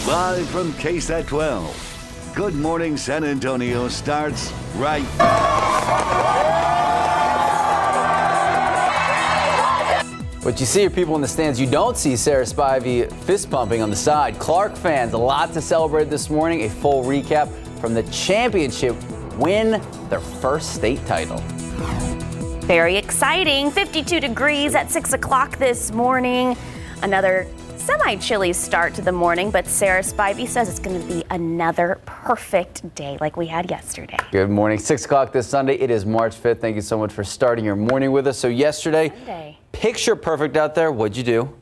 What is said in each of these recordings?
Live from KSAT 12. Good Morning San Antonio starts right What you see are people in the stands. You don't see Sarah Spivey fist pumping on the side. Clark fans, a lot to celebrate this morning. A full recap from the championship win, their first state title. Very exciting. 52 degrees at 6 o'clock this morning. Another semi-chilly start to the morning, but Sarah Spivey says it's going to be another perfect day like we had yesterday. Good morning. 6 o'clock this Sunday. It is March 5th. Thank you so much for starting your morning with us. So yesterday, picture perfect out there. What'd you do?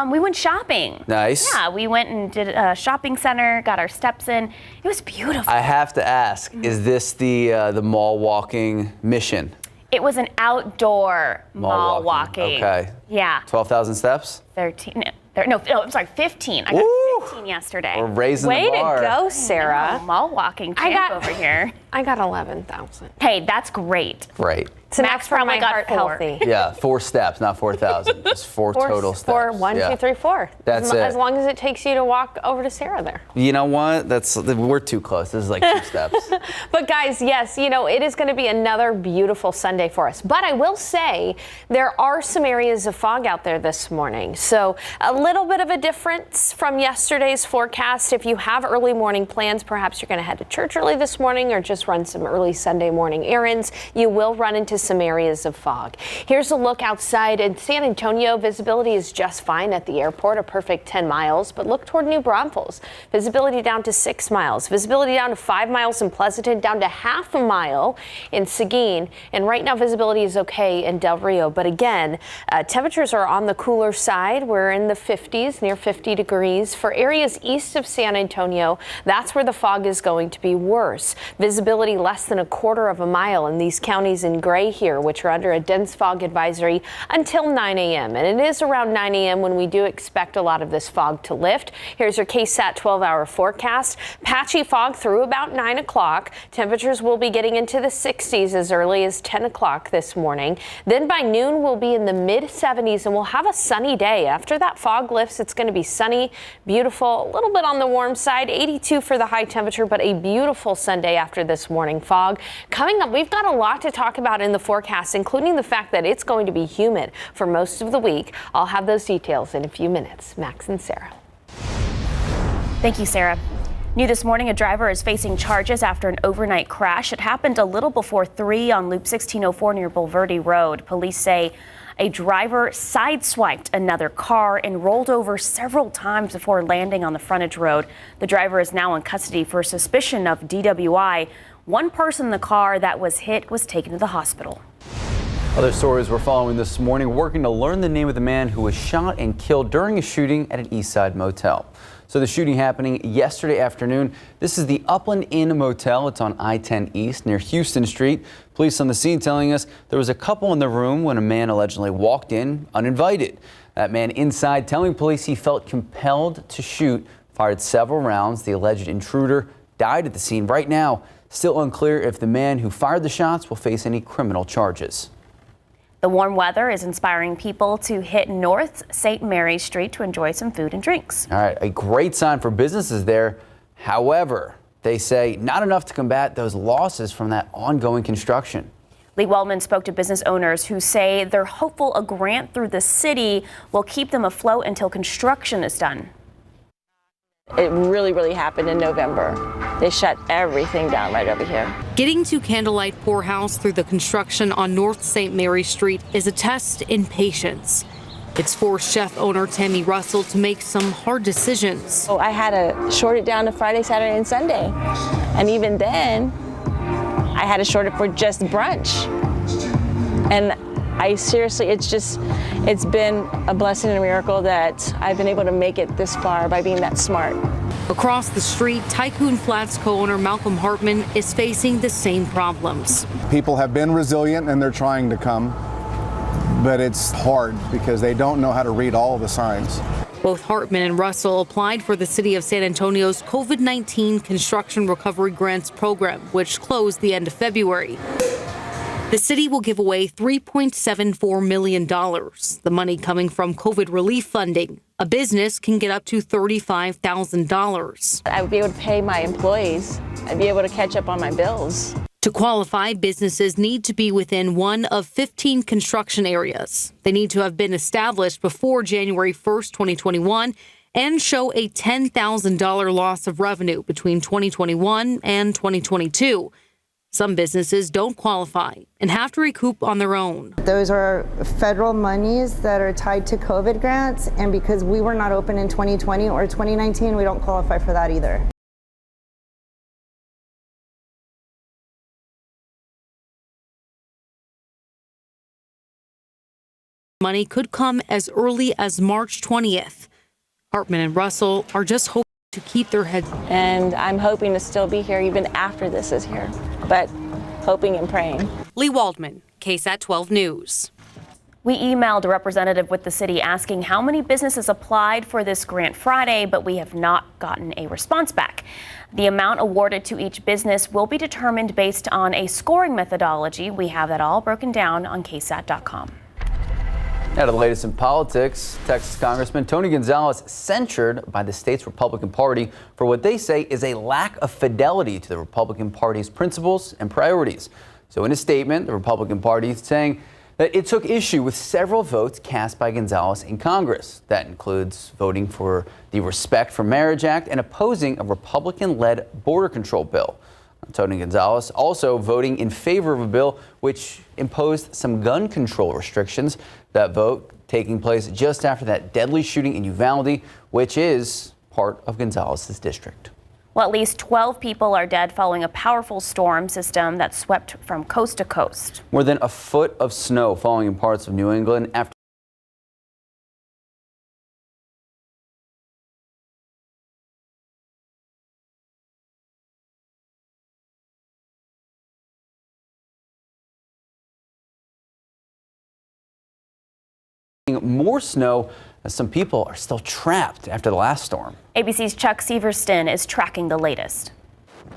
We went shopping. Nice. Yeah, we went and did a shopping center, got our steps in. It was beautiful. I have to ask, is this the mall walking mission? It was an outdoor mall walking. Okay. Yeah. 12,000 steps? 13. No, I'm sorry, 15. I got 15 yesterday. We're raising the bar. Way to go, Sarah. Mall walking champ over here. I got 11,000. Hey, that's great. Great. It's enough Max for probably my got heart 4. healthy. Yeah, 4 steps, not 4,000. Just 4 total steps. 4, 1, 2, 3, 4. That's it. As long as it takes you to walk over to Sarah there. You know what? We're too close. This is like 2 steps. But guys, yes, it is going to be another beautiful Sunday for us. But I will say there are some areas of fog out there this morning. So a little bit of a difference from yesterday's forecast. If you have early morning plans, perhaps you're going to head to church early this morning or just run some early Sunday morning errands, you will run into some areas of fog. Here's a look outside in San Antonio. Visibility is just fine at the airport, a perfect 10 miles, but look toward New Braunfels. Visibility down to 6 miles. Visibility down to 5 miles in Pleasanton, down to half a mile in Seguin. And right now visibility is okay in Del Rio. But again, temperatures are on the cooler side. We're in the 50s, near 50 degrees. For areas east of San Antonio, that's where the fog is going to be worse. Visibility less than a quarter of a mile in these counties in gray here, which are under a dense fog advisory until 9 a.m. And it is around 9 a.m. when we do expect a lot of this fog to lift. Here's your KSAT 12-hour forecast. Patchy fog through about 9 o'clock. Temperatures will be getting into the 60s as early as 10 o'clock this morning. Then by noon, we'll be in the mid-70s and we'll have a sunny day. After that fog lifts, it's going to be sunny, beautiful, a little bit on the warm side, 82 for the high temperature, but a beautiful Sunday after this morning fog. Coming up, we've got a lot to talk about in the forecast, including the fact that it's going to be humid for most of the week. I'll have those details in a few minutes. Max and Sarah. Thank you, Sarah. New this morning, a driver is facing charges after an overnight crash. It happened a little before 3 on Loop 1604 near Bulverde Road. Police say a driver sideswiped another car and rolled over several times before landing on the frontage road. The driver is now in custody for suspicion of DWI. One person in the car that was hit was taken to the hospital. Other stories we're following this morning, working to learn the name of the man who was shot and killed during a shooting at an East Side motel. So the shooting happening yesterday afternoon. This is the Upland Inn Motel. It's on I-10 East near Houston Street. Police on the scene telling us there was a couple in the room when a man allegedly walked in uninvited. That man inside telling police he felt compelled to shoot, fired several rounds. The alleged intruder died at the scene. Right now, still unclear if the man who fired the shots will face any criminal charges. The warm weather is inspiring people to hit North St. Mary Street to enjoy some food and drinks. All right, a great sign for businesses there. However, they say not enough to combat those losses from that ongoing construction. Lee Wellman spoke to business owners who say they're hopeful a grant through the city will keep them afloat until construction is done. It really happened in November. They shut everything down right over here. Getting to Candlelight Poorhouse through the construction on North St. Mary Street is a test in patience. It's forced chef owner Tammy Russell to make some hard decisions. So I had to short it down to Friday, Saturday, and Sunday. And even then, I had to short it for just brunch. And I seriously, it's been a blessing and a miracle that I've been able to make it this far by being that smart. Across the street, Tycoon Flats co-owner Malcolm Hartman is facing the same problems. People have been resilient and they're trying to come, but it's hard because they don't know how to read all of the signs. Both Hartman and Russell applied for the City of San Antonio's COVID-19 Construction Recovery Grants program, which closed the end of February. The city will give away $3.74 million, the money coming from COVID relief funding. A business can get up to $35,000. I would be able to pay my employees. I'd be able to catch up on my bills. To qualify, businesses need to be within one of 15 construction areas. They need to have been established before January 1st, 2021, and show a $10,000 loss of revenue between 2021 and 2022. Some businesses don't qualify and have to recoup on their own. Those are federal monies that are tied to COVID grants, and because we were not open in 2020 or 2019, we don't qualify for that either. Money could come as early as March 20th. Hartman and Russell are just hoping to keep their heads. And I'm hoping to still be here even after this is here, but hoping and praying. Lee Waldman, KSAT 12 News. We emailed a representative with the city asking how many businesses applied for this grant Friday, but we have not gotten a response back. The amount awarded to each business will be determined based on a scoring methodology. We have that all broken down on KSAT.com. Now to the latest in politics, Texas Congressman Tony Gonzalez censured by the state's Republican Party for what they say is a lack of fidelity to the Republican Party's principles and priorities. So in a statement, the Republican Party is saying that it took issue with several votes cast by Gonzalez in Congress. That includes voting for the Respect for Marriage Act and opposing a Republican-led border control bill. Tony Gonzalez also voting in favor of a bill which imposed some gun control restrictions. That vote taking place just after that deadly shooting in Uvalde, which is part of Gonzalez's district. Well, at least 12 people are dead following a powerful storm system that swept from coast to coast. More than a foot of snow falling in parts of New England after more snow, as some people are still trapped after the last storm. ABC's Chuck Severston is tracking the latest.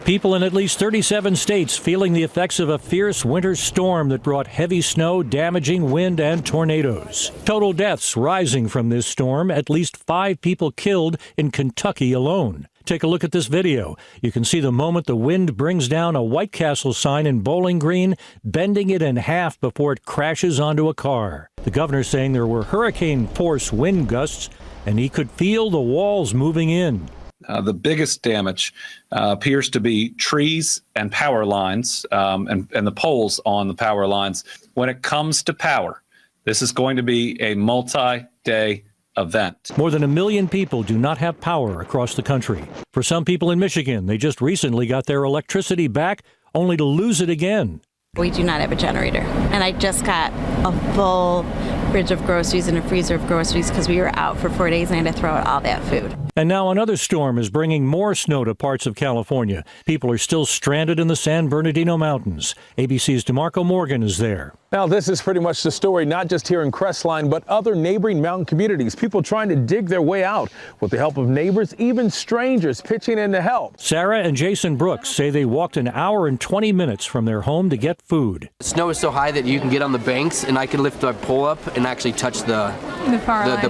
People in at least 37 states feeling the effects of a fierce winter storm that brought heavy snow, damaging wind, and tornadoes. Total deaths rising from this storm, at least 5 people killed in Kentucky alone. Take a look at this video. You can see the moment the wind brings down a White Castle sign in Bowling Green, bending it in half before it crashes onto a car. The governor saying there were hurricane-force wind gusts, and he could feel the walls moving in. The biggest damage appears to be trees and power lines and the poles on the power lines. When it comes to power, this is going to be a multi-day event. More than 1 million people do not have power across the country. For some people in Michigan, they just recently got their electricity back, only to lose it again. We do not have a generator, and I just got a full fridge of groceries and a freezer of groceries because we were out for 4 days and I had to throw out all that food. And now another storm is bringing more snow to parts of California. People are still stranded in the San Bernardino Mountains. ABC's DeMarco Morgan is there. Now, this is pretty much the story, not just here in Crestline, but other neighboring mountain communities. People trying to dig their way out with the help of neighbors, even strangers pitching in to help. Sarah and Jason Brooks say they walked an hour and 20 minutes from their home to get food. The snow is so high that you can get on the banks, and I can lift my pole up and actually touch the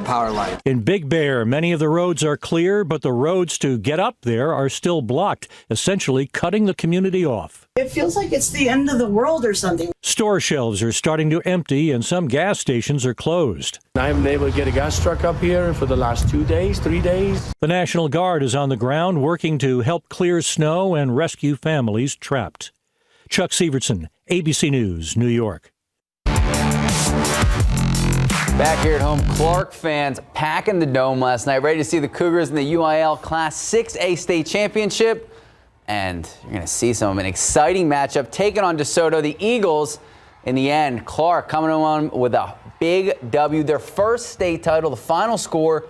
power line. In Big Bear, many of the roads are clear, but the roads to get up there are still blocked, essentially cutting the community off. It feels like it's the end of the world or something. Store shelves are starting to empty and some gas stations are closed. I haven't been able to get a gas truck up here for the last 2 days, 3 days. The National Guard is on the ground working to help clear snow and rescue families trapped. Chuck Severson, ABC News, New York. Back here at home, Clark fans packing the dome last night, ready to see the Cougars in the UIL Class 6A state championship. And you're going to see an exciting matchup taking on DeSoto. The Eagles, in the end, Clark coming on with a big W, their first state title. The final score,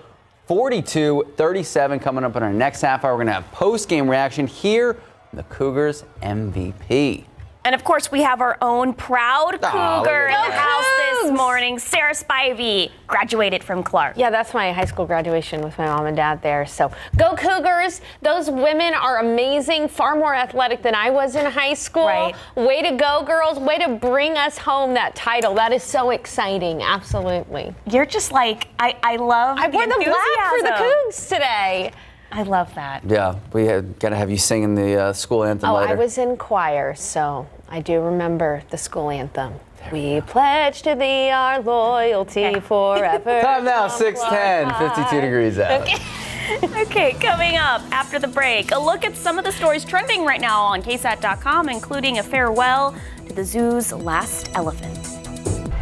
42-37. Coming up in our next half hour, we're going to have post-game reaction here from the Cougars MVP. And of course, we have our own proud Cougar in the house this this morning. Sarah Spivey graduated from Clark. Yeah, that's my high school graduation with my mom and dad there. So go Cougars. Those women are amazing, far more athletic than I was in high school. Right. Way to go, girls. Way to bring us home that title. That is so exciting. Absolutely. You're just like, I love I wore the black for the enthusiasm. Cougs today. I love that. Yeah, we got to have you singing the school anthem later. I was in choir, so I do remember the school anthem. We pledge to thee our loyalty forever. Time now, 6:10, 52 degrees out. Okay. Okay, coming up after the break, a look at some of the stories trending right now on KSAT.com, including a farewell to the zoo's last elephant.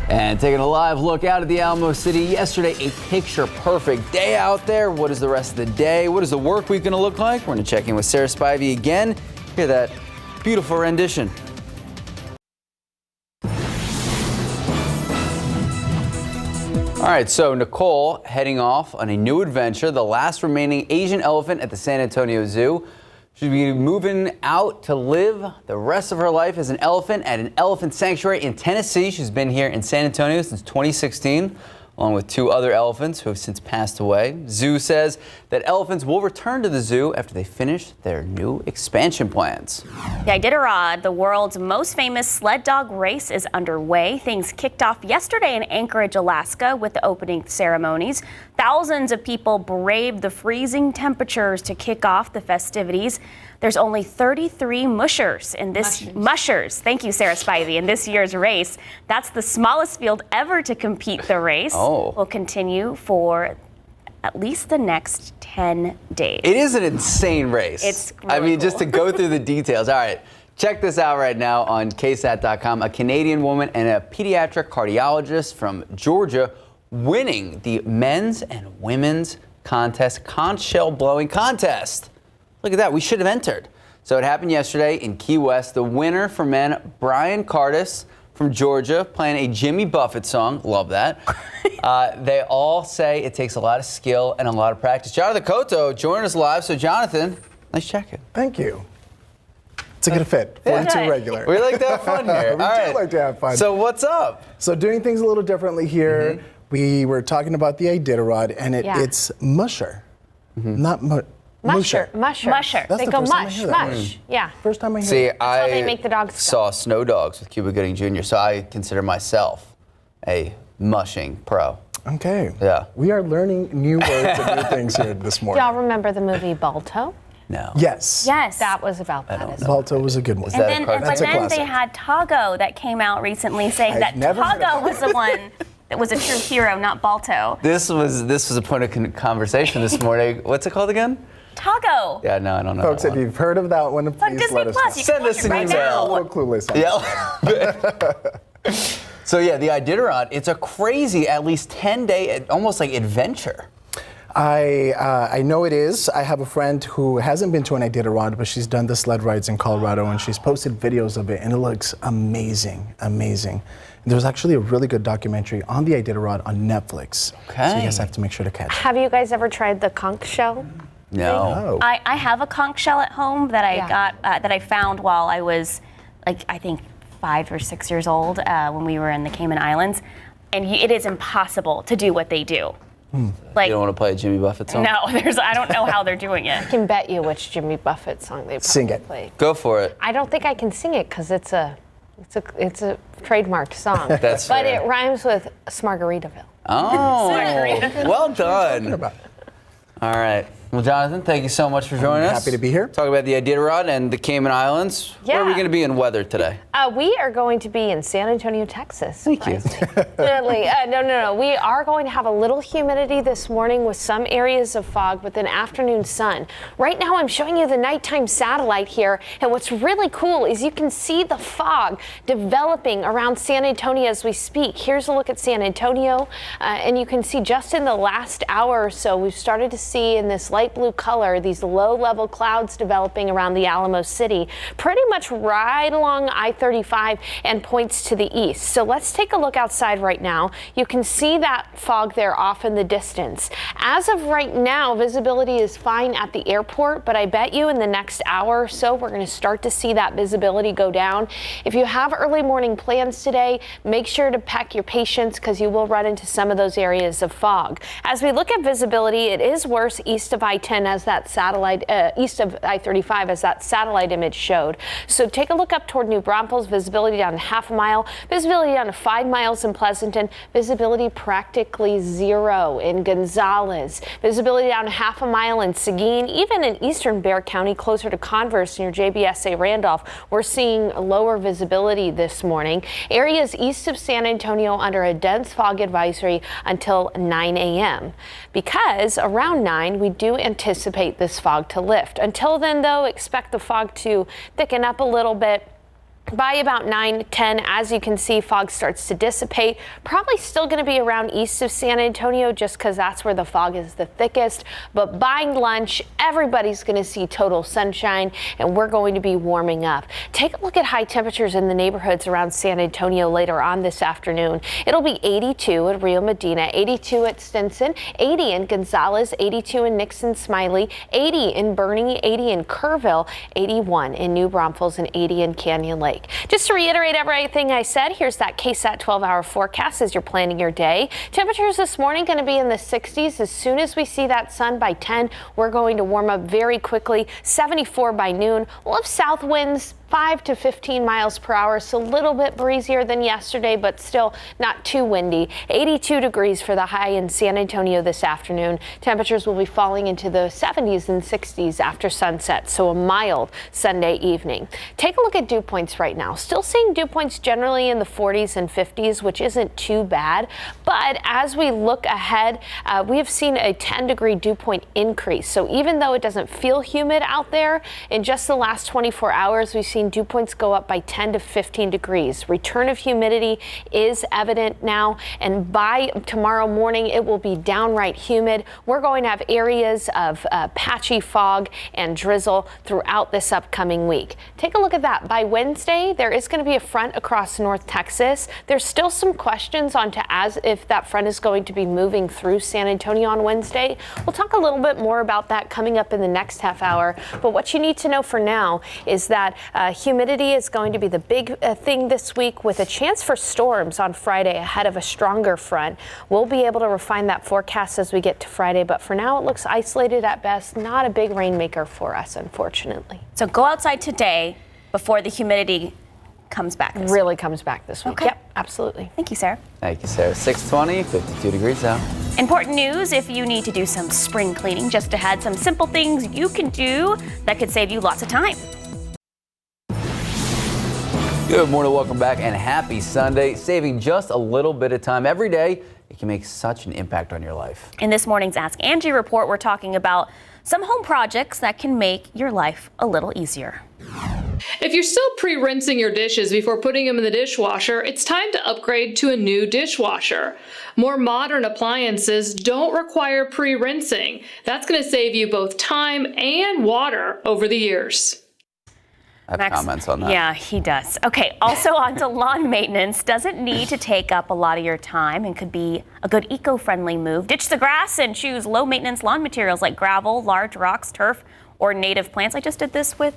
And taking a live look out at the Alamo City yesterday, a picture-perfect day out there. What is the rest of the day? What is the work week going to look like? We're going to check in with Sarah Spivey again. Hear that beautiful rendition. All right, so Nicole heading off on a new adventure, the last remaining Asian elephant at the San Antonio Zoo. She'll be moving out to live the rest of her life as an elephant at an elephant sanctuary in Tennessee. She's been here in San Antonio since 2016, along with 2 other elephants who have since passed away. Zoo says that elephants will return to the zoo after they finish their new expansion plans. The Iditarod, the world's most famous sled dog race, is underway. Things kicked off yesterday in Anchorage, Alaska, with the opening ceremonies. Thousands of people braved the freezing temperatures to kick off the festivities. There's only 33 mushers in this mushers. Thank you, Sarah Spivey. In this year's race, that's the smallest field ever to compete the race. Will continue for at least the next 10 days. It is an insane race. It's I really mean, just to go through the details. All right, check this out right now on KSAT.com. A Canadian woman and a pediatric cardiologist from Georgia winning the men's and women's contest, conch shell blowing contest. Look at that. We should have entered. So it happened yesterday in Key West. The winner for men, Brian Cardis from Georgia, playing a Jimmy Buffett song. Love that. They all say it takes a lot of skill and a lot of practice. Jonathan Cotto joining us live. So, Jonathan, nice check-in. Thank you. It's a good fit. 42 regular. We like to have fun here. We do like to have fun. So what's up? So doing things a little differently here. We were talking about the Iditarod, and it's musher, not musher. Musher. That's They the go first time I mush, hear that mush. word. Yeah. First time I hear See, it. That's how they make the dogs saw Snow Dogs with Cuba Gooding Jr., so I consider myself a mushing pro. Okay. Yeah. We are learning new words and new things here this morning. Y'all remember the movie Balto? No. Yes. Yes. That was about that. Balto was a good one. And then they had Tago that came out recently saying I've that never heard of Tago was the one that was a true hero, not Balto. This was a point of conversation this morning. What's it called again? Tago. Yeah, no, I don't know. Folks, that if one. you've heard of that one, please Disney let us Plus, know. you can Send watch us it an right email. A now. little clueless. Yeah. So yeah, the Iditarod, it's a crazy, at least 10-day, almost like adventure. I know it is. I have a friend who hasn't been to an Iditarod, but she's done the sled rides in Colorado, and she's posted videos of it, and it looks amazing, amazing. And there's actually a really good documentary on the Iditarod on Netflix. Okay. So you guys have to make sure to catch it. Have you guys ever tried the conch shell? No. I have a conch shell at home that I got that I found while I was, like, I think 5 or 6 years old when we were in the Cayman Islands, and it is impossible to do what they do. Like, You don't want to play a Jimmy Buffett song? no, I don't know how they're doing it. I can bet you which Jimmy Buffett song they Sing probably it. played. Go for it. I don't think I can sing it because it's a trademarked song. That's But fair. it rhymes with Smargaritaville. Oh, well done. About it. All right. Well, Jonathan, thank you so much for joining us. Happy to be here. Talk about the Iditarod and the Cayman Islands. Where are we Yeah. going to be in weather today? We are going to be in San Antonio, Texas. Thank you. Definitely. No. We are going to have a little humidity this morning with some areas of fog with an afternoon sun. Right now, I'm showing you the nighttime satellite here. And what's really cool is you can see the fog developing around San Antonio as we speak. Here's a look at San Antonio. And you can see just in the last hour or so, we've started to see in this light light blue color, these low-level clouds developing around the Alamo City, pretty much right along I-35 and points to the east. So let's take a look outside right now. You can see that fog there off in the distance. As of right now, visibility is fine at the airport, but I bet you in the next hour or so, we're going to start to see that visibility go down. If you have early morning plans today, make sure to pack your patience because you will run into some of those areas of fog. As we look at visibility, it is worse east of I-10 as that satellite, east of I-35 as that satellite image showed. So take a look up toward New Braunfels, visibility down to half a mile, visibility down to 5 miles in Pleasanton, visibility practically zero in Gonzales, visibility down to half a mile in Seguin, even in eastern Bexar County, closer to Converse near JBSA Randolph, we're seeing lower visibility this morning. Areas east of San Antonio under a dense fog advisory until 9 a.m. because around 9 we do anticipate this fog to lift. Until then, though, expect the fog to thicken up a little bit. By about 9:10, as you can see, fog starts to dissipate. Probably still going to be around east of San Antonio just because that's where the fog is the thickest. But by lunch, everybody's going to see total sunshine and we're going to be warming up. Take a look at high temperatures in the neighborhoods around San Antonio later on this afternoon. It'll be 82 at Rio Medina, 82 at Stinson, 80 in Gonzales, 82 in Nixon Smiley, 80 in Bernie, 80 in Kerrville, 81 in New Braunfels, and 80 in Canyon Lake. Just to reiterate everything I said, here's that KSAT 12-hour forecast as you're planning your day. Temperatures this morning going to be in the 60s. As soon as we see that sun by 10, we're going to warm up very quickly. 74 by noon. We'll have south winds 5 to 15 miles per hour, so a little bit breezier than yesterday, but still not too windy. 82 degrees for the high in San Antonio this afternoon. Temperatures will be falling into the 70s and 60s after sunset, so a mild Sunday evening. Take a look at dew points right now. Still seeing dew points generally in the 40s and 50s, which isn't too bad, but as we look ahead, we have seen a 10-degree dew point increase. So even though it doesn't feel humid out there, in just the last 24 hours, we've seen dew points go up by 10 to 15 degrees. Return of humidity is evident now, and by tomorrow morning, it will be downright humid. We're going to have areas of patchy fog and drizzle throughout this upcoming week. Take a look at that. By Wednesday, there is going to be a front across North Texas. There's still some questions on to as if that front is going to be moving through San Antonio on Wednesday. We'll talk a little bit more about that coming up in the next half hour, but what you need to know for now is that humidity is going to be the big thing this week, with a chance for storms on Friday ahead of a stronger front. We'll be able to refine that forecast as we get to Friday, but for now it looks isolated at best, not a big rainmaker for us, unfortunately. So go outside today before the humidity comes back. Really comes back this week. Okay. Yep, absolutely. Thank you, Sarah. Thank you, Sarah. 6:20, 52 degrees out. Important news, if you need to do some spring cleaning, just ahead, some simple things you can do that could save you lots of time. Good morning, welcome back, and happy Sunday. Saving just a little bit of time every day, it can make such an impact on your life. In this morning's Ask Angie report, we're talking about some home projects that can make your life a little easier. If you're still pre-rinsing your dishes before putting them in the dishwasher, it's time to upgrade to a new dishwasher. More modern appliances don't require pre-rinsing. That's going to save you both time and water over the years. I have Max, comments on that. Yeah, he does. Okay, also on to lawn maintenance. Doesn't need to take up a lot of your time and could be a good eco-friendly move. Ditch the grass and choose low-maintenance lawn materials like gravel, large rocks, turf, or native plants. I just did this with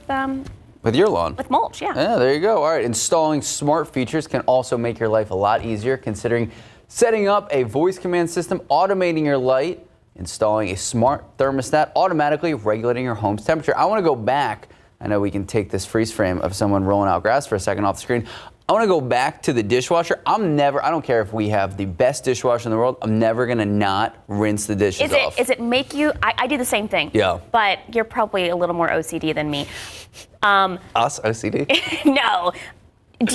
your lawn? With mulch, yeah. Yeah, there you go. All right, installing smart features can also make your life a lot easier, considering setting up a voice command system, automating your light, installing a smart thermostat, automatically regulating your home's temperature. I want to go back. I know we can take this freeze frame of someone rolling out grass for a second off the screen. I want to go back to the dishwasher. I don't care if we have the best dishwasher in the world, I'm never going to not rinse the dishes off. Does it make you, I do the same thing. Yeah. But you're probably a little more OCD than me. Us, OCD? No.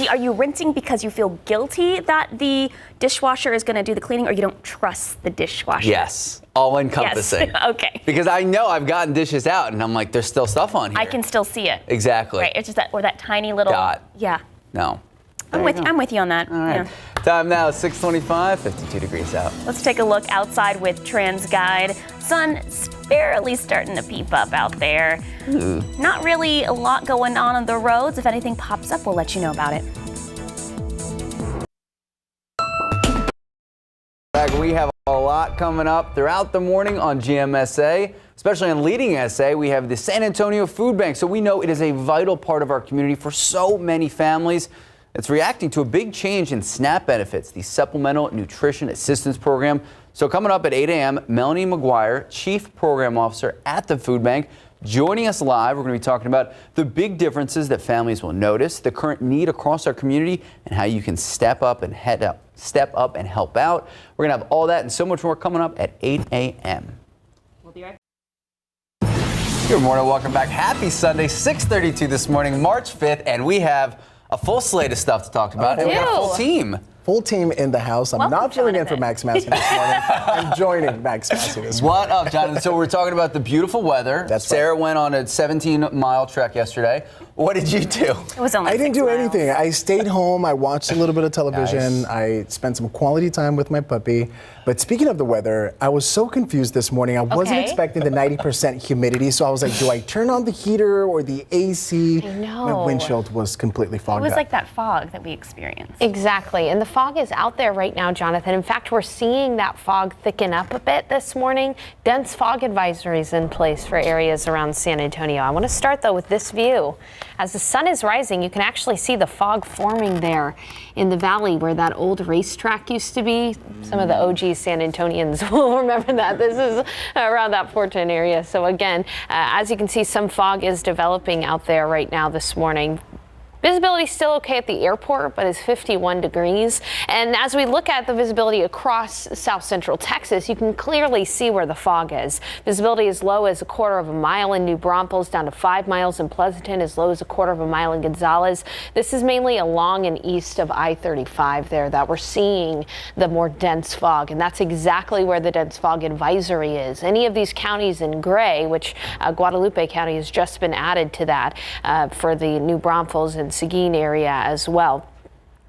Are you rinsing because you feel guilty that the dishwasher is going to do the cleaning, or you don't trust the dishwasher? Yes. All encompassing. Yes. Okay. Because I know I've gotten dishes out and I'm like, there's still stuff on here. I can still see it. Exactly. Right. It's just that tiny little dot. Yeah. No. I'm with you on that. All right. Yeah. Time now, 6:25, 52 degrees out. Let's take a look outside with Trans Guide. Sun barely starting to peep up out there. Not really a lot going on the roads. If anything pops up, we'll let you know about it. We have a lot coming up throughout the morning on GMSA, especially on Leading SA. We have the San Antonio Food Bank, so we know it is a vital part of our community for so many families. It's reacting to a big change in SNAP benefits, the Supplemental Nutrition Assistance Program. So coming up at 8 a.m., Melanie McGuire, Chief Program Officer at the Food Bank, joining us live. We're going to be talking about the big differences that families will notice, the current need across our community, and how you can step up and help out. We're going to have all that and so much more coming up at 8 a.m. We'll be right back. Good morning. Welcome back. Happy Sunday, 6:32 this morning, March 5th, and we have a full slate of stuff to talk about, and we have a full team. Full team in the house. I'm Welcome, not filling in Jonathan. for Max Massey this morning. I'm joining Max Massey this morning. What up, Jonathan? So we're talking about the beautiful weather. That's Sarah went on a 17-mile trek yesterday. What did you do? It was only I didn't 6 do miles. anything. I stayed home. I watched a little bit of television. Nice. I spent some quality time with my puppy. But speaking of the weather, I was so confused this morning. I wasn't Okay. expecting the 90% humidity, so I was like, do I turn on the heater or the AC? I know. My windshield was completely It fogged was up. like that fog that we experienced. Exactly. And the fog is out there right now, Jonathan. In fact, we're seeing that fog thicken up a bit this morning. Dense fog advisories in place for areas around San Antonio. I want to start, though, with this view. As the sun is rising, you can actually see the fog forming there in the valley where that old racetrack used to be. Some of the OG San Antonians will remember that. This is around that Fortin area. So again, as you can see, some fog is developing out there right now this morning. Visibility is still okay at the airport, but it's 51 degrees. And as we look at the visibility across south central Texas, you can clearly see where the fog is. Visibility as low as a quarter of a mile in New Braunfels, down to 5 miles in Pleasanton, as low as a quarter of a mile in Gonzales. This is mainly along and east of I-35 there that we're seeing the more dense fog. And that's exactly where the dense fog advisory is. Any of these counties in gray, which Guadalupe County has just been added to that for the New Braunfels and Seguin area as well.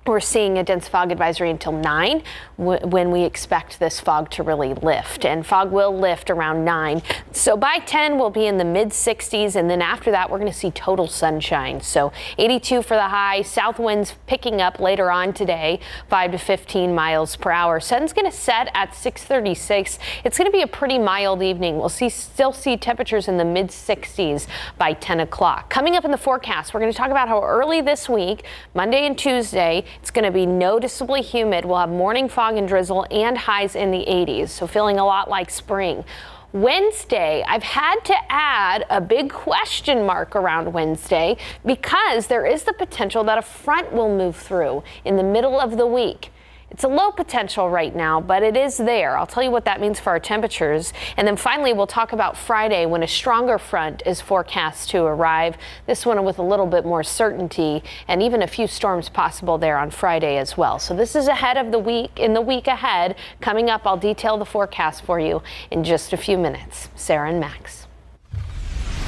We're seeing a dense fog advisory until 9 when we expect this fog to really lift. And fog will lift around 9. So by 10, we'll be in the mid 60s. And then after that, we're going to see total sunshine. So 82 for the high. South winds picking up later on today, 5 to 15 miles per hour. Sun's going to set at 6:36. It's going to be a pretty mild evening. We'll still see temperatures in the mid 60s by 10 o'clock. Coming up in the forecast, we're going to talk about how early this week, Monday and Tuesday, it's going to be noticeably humid. We'll have morning fog and drizzle and highs in the 80s, so feeling a lot like spring. Wednesday, I've had to add a big question mark around Wednesday because there is the potential that a front will move through in the middle of the week. It's a low potential right now, but it is there. I'll tell you what that means for our temperatures. And then finally, we'll talk about Friday when a stronger front is forecast to arrive. This one with a little bit more certainty and even a few storms possible there on Friday as well. So this is ahead of the week. In the week ahead, coming up, I'll detail the forecast for you in just a few minutes. Sarah and Max.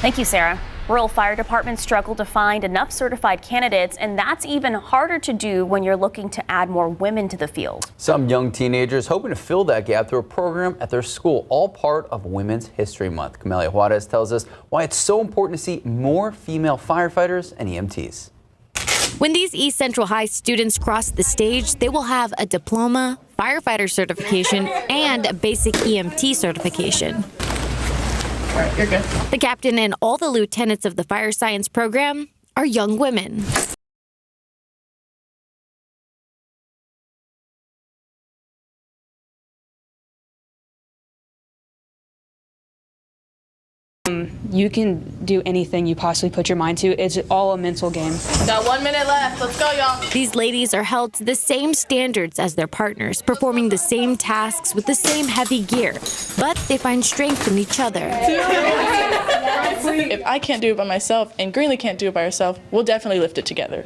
Thank you, Sarah. Rural fire departments struggle to find enough certified candidates, and that's even harder to do when you're looking to add more women to the field. Some young teenagers hoping to fill that gap through a program at their school, all part of Women's History Month. Camelia Juarez tells us why it's so important to see more female firefighters and EMTs. When these East Central High students cross the stage, they will have a diploma, firefighter certification, and a basic EMT certification. All right, you're good. The captain and all the lieutenants of the fire science program are young women. You can do anything you possibly put your mind to. It's all a mental game. Got 1 minute left. Let's go, y'all. These ladies are held to the same standards as their partners, performing the same tasks with the same heavy gear, but they find strength in each other. If I can't do it by myself and Greenlee can't do it by herself, we'll definitely lift it together.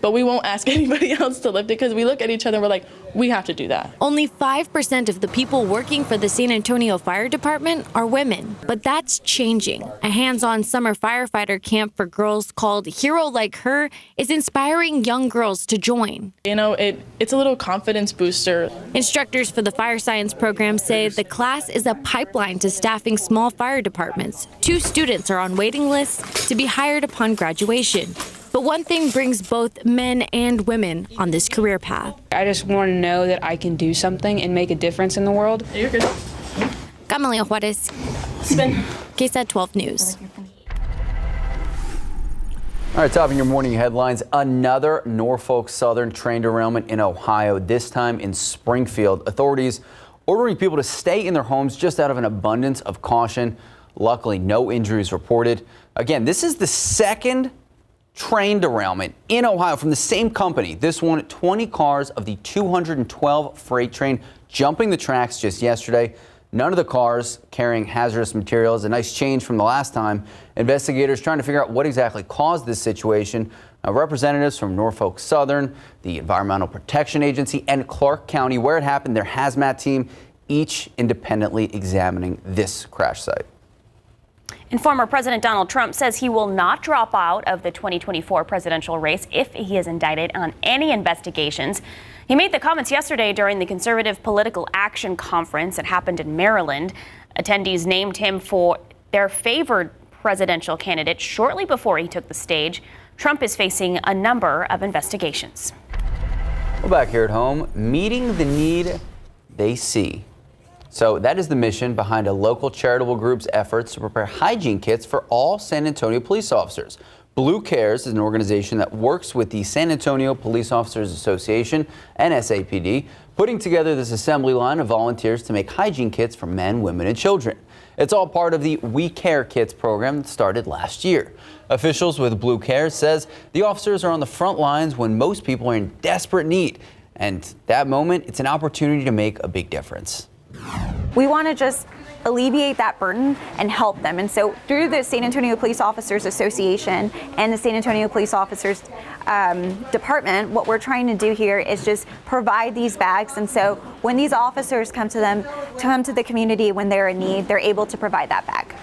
but we won't ask anybody else to lift it because we look at each other and we're like, we have to do that. Only 5% of the people working for the San Antonio Fire Department are women, but that's changing. A hands-on summer firefighter camp for girls called Hero Like Her is inspiring young girls to join. You know, it's a little confidence booster. Instructors for the fire science program say the class is a pipeline to staffing small fire departments. 2 students are on waiting lists to be hired upon graduation. But one thing brings both men and women on this career path. I just want to know that I can do something and make a difference in the world. You're good. Camalia Juarez, KSAT 12 News. All right, topping your morning headlines, another Norfolk Southern train derailment in Ohio, this time in Springfield. Authorities ordering people to stay in their homes just out of an abundance of caution. Luckily, no injuries reported. Again, this is the second train derailment in Ohio from the same company. This one, 20 cars of the 212 freight train jumping the tracks just yesterday. None of the cars carrying hazardous materials. A nice change from the last time. Investigators trying to figure out what exactly caused this situation. Representatives from Norfolk Southern, the Environmental Protection Agency, and Clark County, where it happened, their hazmat team, each independently examining this crash site. And former President Donald Trump says he will not drop out of the 2024 presidential race if he is indicted on any investigations. He made the comments yesterday during the Conservative Political Action Conference that happened in Maryland. Attendees named him for their favored presidential candidate shortly before he took the stage. Trump is facing a number of investigations. Well, back here at home, meeting the need they see. So that is the mission behind a local charitable group's efforts to prepare hygiene kits for all San Antonio police officers. Blue Cares is an organization that works with the San Antonio Police Officers Association and SAPD, putting together this assembly line of volunteers to make hygiene kits for men, women, and children. It's all part of the We Care Kits program that started last year. Officials with Blue Cares says the officers are on the front lines when most people are in desperate need. And that moment, it's an opportunity to make a big difference. We want to just alleviate that burden and help them. And so through the San Antonio Police Officers Association and the San Antonio Police Officers Department, what we're trying to do here is just provide these bags. And so when these officers come to the community when they're in need, they're able to provide that bag.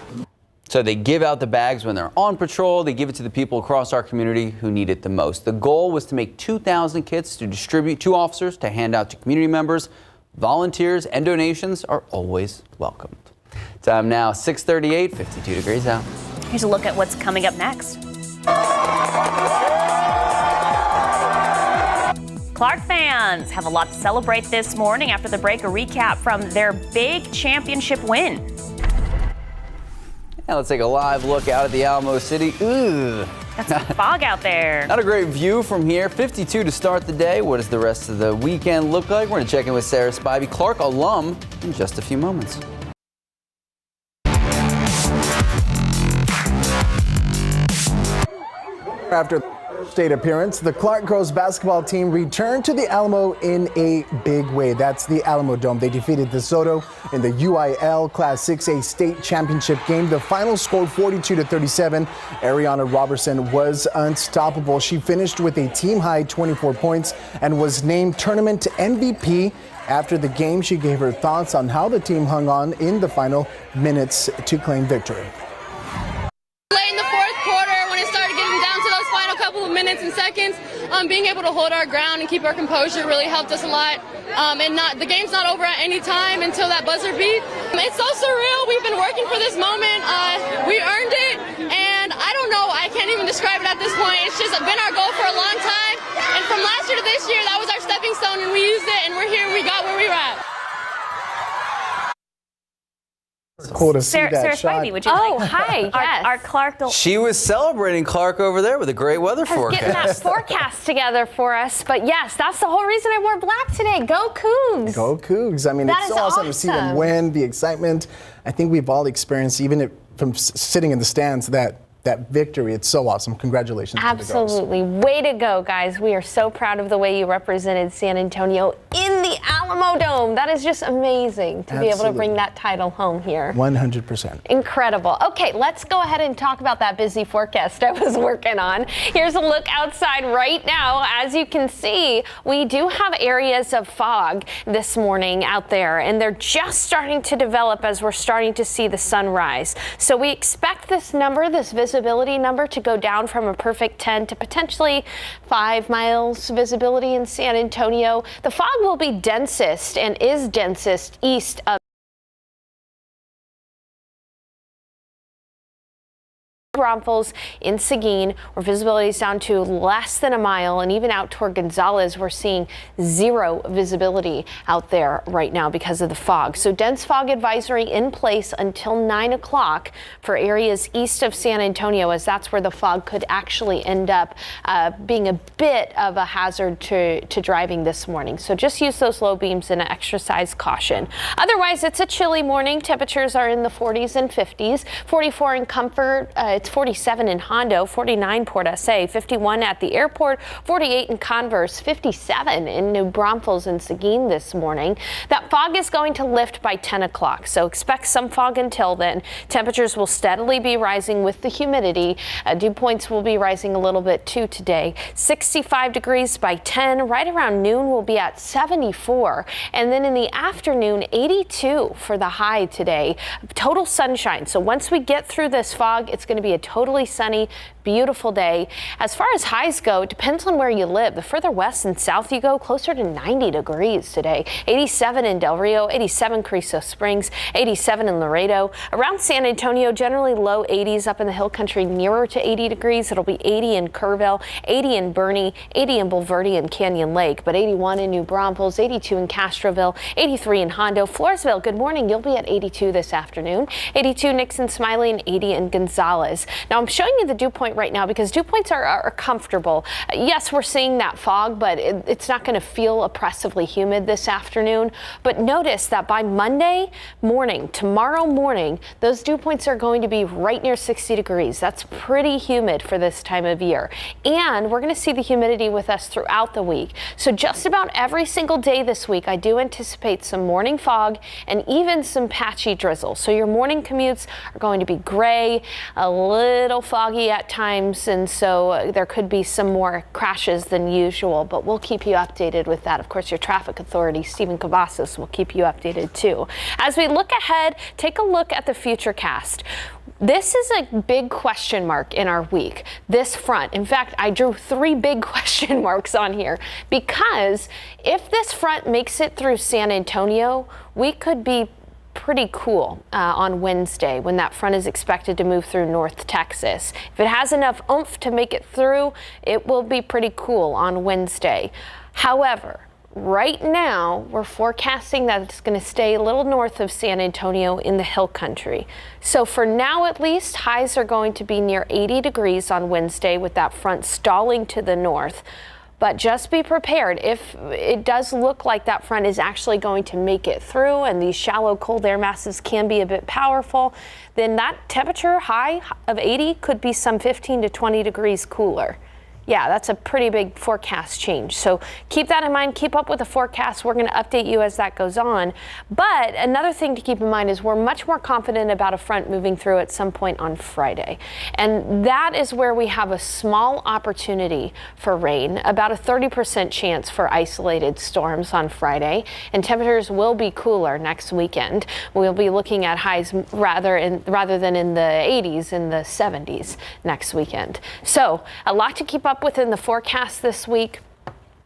So they give out the bags when they're on patrol. They give it to the people across our community who need it the most. The goal was to make 2,000 kits to distribute to officers to hand out to community members. Volunteers and donations are always welcomed. Time now, 6:38, 52 degrees out. Here's a look at what's coming up next. Clark fans have a lot to celebrate this morning. After the break, a recap from their big championship win. Now let's take a live look out at the Alamo City. Ugh. That's some fog out there. Not a great view from here. 52 to start the day. What does the rest of the weekend look like? We're going to check in with Sarah Spivey, Clark alum, in just a few moments. After state appearance, the Clark girls basketball team returned to the Alamo in a big way. That's the Alamo Dome. They defeated DeSoto in the UIL Class 6A state championship game. The final scored 42-37. Ariana Robertson was unstoppable. She finished with a team-high 24 points and was named tournament MVP. After the game, she gave her thoughts on how the team hung on in the final minutes to claim victory. Late in the fourth quarter, when it started getting down to those final couple of minutes and seconds, being able to hold our ground and keep our composure really helped us a lot. The game's not over at any time until that buzzer beat. It's so surreal. We've been working for this moment. We earned it, and I don't know. I can't even describe it at this point. It's just been our goal for a long time. And from last year to this year, that was our stepping stone, and we used it, and we're here. We got where we were at. Cool to see that Sarah shot. Spivey, would you like hi, yes. Our Clark. She was celebrating Clark over there with a great weather forecast. Getting that forecast together for us. But yes, that's the whole reason I wore black today. Go Cougs. Go Cougs. I mean, That it's is so awesome to see them awesome. win, the excitement. I think we've all experienced, even from sitting in the stands, that victory. It's so awesome. Congratulations to the girls. Absolutely. Way to go, guys. We are so proud of the way you represented San Antonio in the Alamo Dome. That is just amazing to be able to bring that title home here. 100%. Incredible. Okay, let's go ahead and talk about that busy forecast I was working on. Here's a look outside right now. As you can see, we do have areas of fog this morning out there, and they're just starting to develop as we're starting to see the sun rise. So we expect this number, this visibility number, to go down from a perfect 10 to potentially 5 miles visibility in San Antonio. The fog will be densest and is densest east of Braunfels in Seguin, where visibility is down to less than a mile, and even out toward Gonzales, we're seeing 0 visibility out there right now because of the fog. So dense fog advisory in place until 9 o'clock for areas east of San Antonio, as that's where the fog could actually end up being a bit of a hazard to driving this morning. So just use those low beams and exercise caution. Otherwise, it's a chilly morning. Temperatures are in the 40s and 50s, 44 in Comfort. It's 47 in Hondo, 49 Port SA, 51 at the airport, 48 in Converse, 57 in New Braunfels and Seguin this morning. That fog is going to lift by 10 o'clock, so expect some fog until then. Temperatures will steadily be rising with the humidity. Dew points will be rising a little bit too today. 65 degrees by 10. Right around noon we'll be at 74. And then in the afternoon, 82 for the high today. Total sunshine. So once we get through this fog, it's going to be a totally sunny, beautiful day. As far as highs go, it depends on where you live. The further west and south you go, closer to 90 degrees today. 87 in Del Rio, 87 Carrizo Springs, 87 in Laredo. Around San Antonio, generally low 80s. Up in the hill country, nearer to 80 degrees. It'll be 80 in Kerrville, 80 in Boerne, 80 in Bulverde and Canyon Lake, but 81 in New Braunfels, 82 in Castroville, 83 in Hondo. Floresville, good morning. You'll be at 82 this afternoon. 82 Nixon Smiley and 80 in Gonzales. Now I'm showing you the dew point right now because dew points are comfortable. Yes, we're seeing that fog, but it's not going to feel oppressively humid this afternoon. But notice that by Monday morning, tomorrow morning, those dew points are going to be right near 60 degrees. That's pretty humid for this time of year. And we're going to see the humidity with us throughout the week. So just about every single day this week, I do anticipate some morning fog and even some patchy drizzle. So your morning commutes are going to be gray, a little foggy at times, and so there could be some more crashes than usual, but we'll keep you updated with that. Of course, your traffic authority, Stephen Cavazos, will keep you updated too. As we look ahead, take a look at the futurecast. This is a big question mark in our week, this front. In fact, I drew 3 big question marks on here because if this front makes it through San Antonio, we could be pretty cool on Wednesday when that front is expected to move through North Texas. If it has enough oomph to make it through, it will be pretty cool on Wednesday. However, right now we're forecasting that it's going to stay a little north of San Antonio in the hill country. So for now at least, highs are going to be near 80 degrees on Wednesday with that front stalling to the north. But just be prepared. If it does look like that front is actually going to make it through and these shallow cold air masses can be a bit powerful, then that temperature high of 80 could be some 15 to 20 degrees cooler. Yeah, that's a pretty big forecast change. So keep that in mind. Keep up with the forecast. We're going to update you as that goes on. But another thing to keep in mind is we're much more confident about a front moving through at some point on Friday. And that is where we have a small opportunity for rain, about a 30% chance for isolated storms on Friday. And temperatures will be cooler next weekend. We'll be looking at highs rather than in the 80s, in the 70s next weekend. So a lot to keep up within the forecast this week,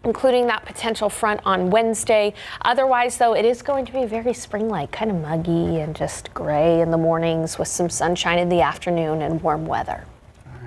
including that potential front on Wednesday. Otherwise, though, it is going to be very spring-like, kind of muggy and just gray in the mornings with some sunshine in the afternoon and warm weather.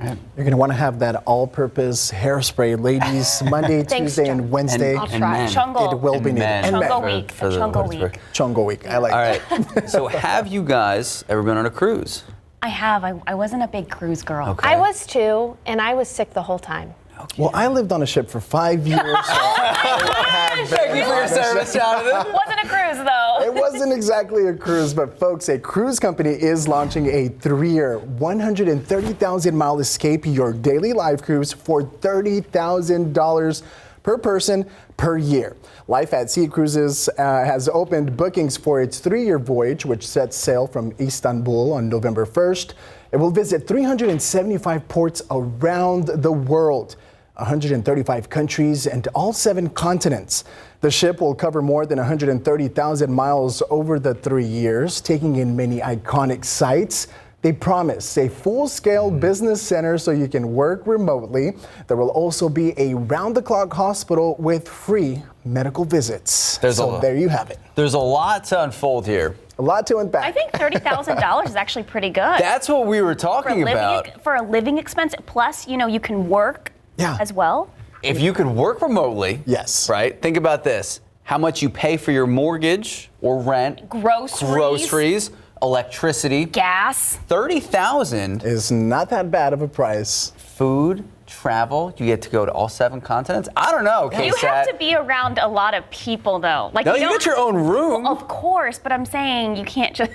You're going to want to have that all-purpose hairspray, ladies, Monday, Tuesday, and Wednesday. I'll try. It will be needed. Chungo week. Chungo week. Chungo week. I like that. All right. So have you guys ever been on a cruise? I have. I wasn't a big cruise girl. Okay. I was too, and I was sick the whole time. Well, I lived on a ship for 5 years. Thank you for your service, Jonathan. Wasn't a cruise, though. It wasn't exactly a cruise, but folks, a cruise company is launching a 3-year, 130,000-mile Escape Your Daily Life cruise for $30,000 per person per year. Life at Sea Cruises has opened bookings for its 3-year voyage, which sets sail from Istanbul on November 1st. It will visit 375 ports around the world, 135 countries, and all 7 continents. The ship will cover more than 130,000 miles over the 3 years, taking in many iconic sites. They promise a full-scale business center so you can work remotely. There will also be a round-the-clock hospital with free medical visits. There you have it. There's a lot to unfold here. A lot to unpack. I think $30,000 is actually pretty good. That's what we were talking about. For a living expense, plus, you can work as well. If you could work remotely, yes, right? Think about this. How much you pay for your mortgage or rent, groceries, electricity, gas. $30,000 is not that bad of a price. Food, travel, you get to go to all 7 continents. I don't know, KSAT. You have to be around a lot of people, though. No, you get your own room. Of course, but I'm saying you can't just...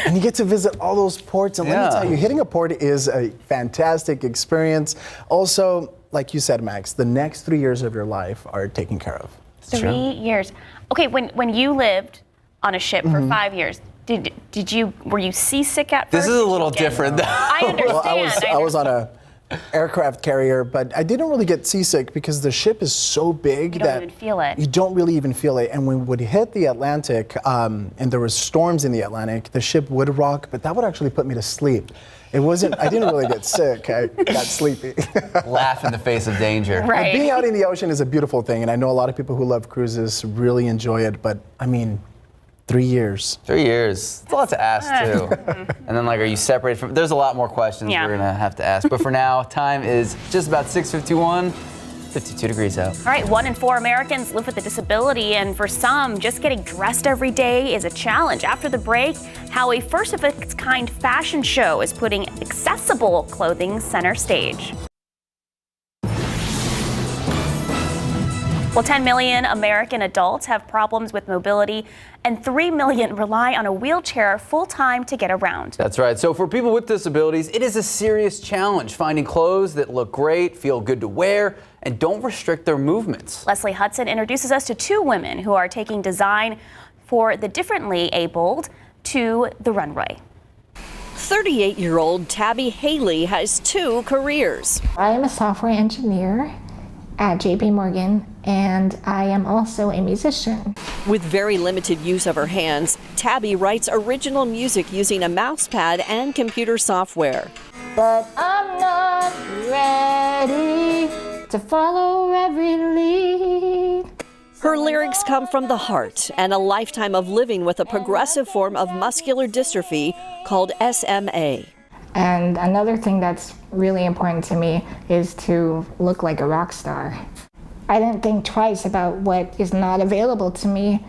And you get to visit all those ports. And let me tell you, hitting a port is a fantastic experience. Also, like you said, Max, the next 3 years of your life are taken care of. 3 years. Okay, when you lived on a ship for 5 years, were you seasick at first? This is a little different, though. I understand. Well, I was on a aircraft carrier, but I didn't really get seasick because the ship is so big that you don't even feel it. You don't really even feel it. And when we would hit the Atlantic, and there was storms in the Atlantic, the ship would rock, but that would actually put me to sleep. It wasn't, I didn't really get sick. I got sleepy. Laugh in the face of danger. Right. And being out in the ocean is a beautiful thing, and I know a lot of people who love cruises really enjoy it, but I mean, 3 years. 3 years. It's a lot to ask, too. And then, are you separated from... There's a lot more questions we're going to have to ask. But for now, time is just about 6:51, 52 degrees out. All right, 1 in 4 Americans live with a disability, and for some, just getting dressed every day is a challenge. After the break, how a first-of-its-kind fashion show is putting accessible clothing center stage. Well, 10 million American adults have problems with mobility, and 3 million rely on a wheelchair full-time to get around. That's right. So for people with disabilities, it is a serious challenge finding clothes that look great, feel good to wear, and don't restrict their movements. Leslie Hudson introduces us to 2 women who are taking design for the differently abled to the runway. 38-year-old Tabby Haley has 2 careers. I am a software engineer at JP Morgan, and I am also a musician. With very limited use of her hands, Tabby writes original music using a mouse pad and computer software. But I'm not ready to follow every lead. Her lyrics come from the heart and a lifetime of living with a progressive form of muscular dystrophy called SMA. And another thing that's really important to me is to look like a rock star. I didn't think twice about what is not available to me.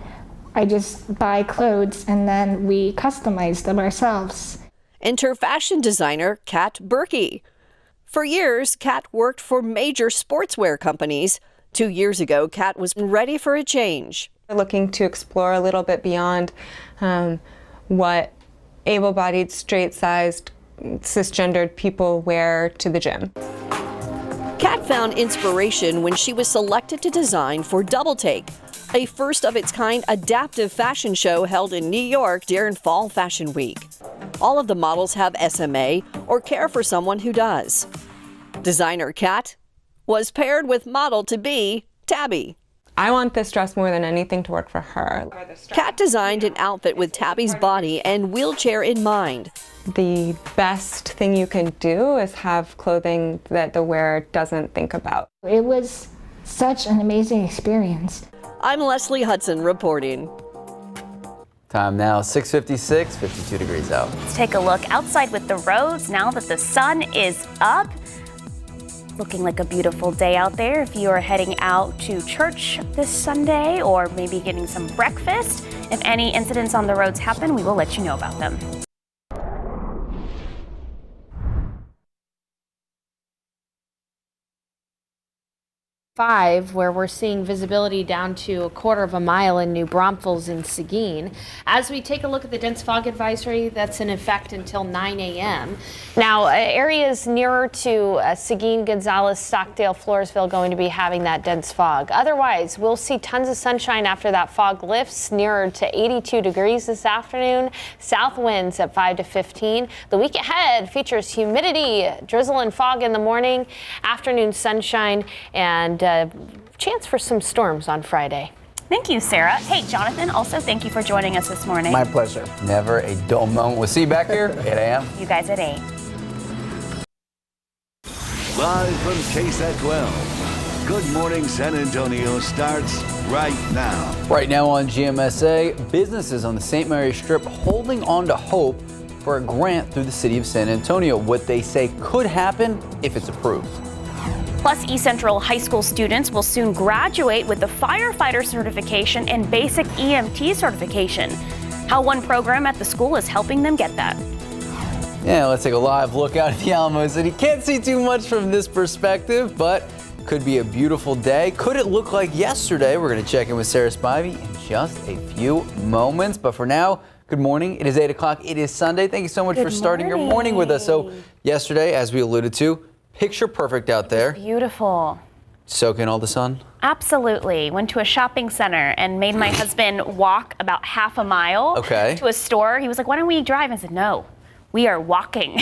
I just buy clothes and then we customize them ourselves. Enter fashion designer Kat Berkey. For years, Kat worked for major sportswear companies. 2 years ago, Kat was ready for a change. Looking to explore a little bit beyond what able-bodied, straight-sized, cisgendered people wear to the gym. Kat found inspiration when she was selected to design for Double Take, a first-of-its-kind adaptive fashion show held in New York during Fall Fashion Week. All of the models have SMA or care for someone who does. Designer Kat was paired with model-to-be Tabby. I want this dress more than anything to work for her. Kat designed an outfit with Tabby's body and wheelchair in mind. The best thing you can do is have clothing that the wearer doesn't think about. It was such an amazing experience. I'm Leslie Hudson reporting. Time now, 6:56, 52 degrees out. Let's take a look outside with the roads now that the sun is up. Looking like a beautiful day out there if you are heading out to church this Sunday or maybe getting some breakfast. If any incidents on the roads happen, we will let you know about them. 5, where we're seeing visibility down to a quarter of a mile in New Braunfels and Seguin. As we take a look at the dense fog advisory, that's in effect until 9 a.m. Now, areas nearer to Seguin, Gonzales, Stockdale, Floresville going to be having that dense fog. Otherwise, we'll see tons of sunshine after that fog lifts, nearer to 82 degrees this afternoon. South winds at 5 to 15. The week ahead features humidity, drizzle and fog in the morning, afternoon sunshine, and chance for some storms on Friday. Thank you, Sarah. Hey, Jonathan, also thank you for joining us this morning. My pleasure. Never a dull moment. We'll see you back here at 8 a.m. You guys at 8. Live from KSAT 12. Good Morning San Antonio starts right now. Right now on GMSA, businesses on the St. Mary's Strip holding on to hope for a grant through the city of San Antonio. What they say could happen if it's approved. Plus, East Central High School students will soon graduate with the firefighter certification and basic EMT certification. How one program at the school is helping them get that. Yeah, let's take a live look out at the Alamo City. Can't see too much from this perspective, but could be a beautiful day. Could it look like yesterday? We're going to check in with Sarah Spivey in just a few moments. But for now, good morning. It is 8 o'clock. It is Sunday. Thank you so much for starting your morning with us. So yesterday, as we alluded to, picture perfect out there. It's beautiful. Soak in all the sun? Absolutely. Went to a shopping center and made my husband walk about half a mile to a store. He was like, why don't we drive? I said, no, we are walking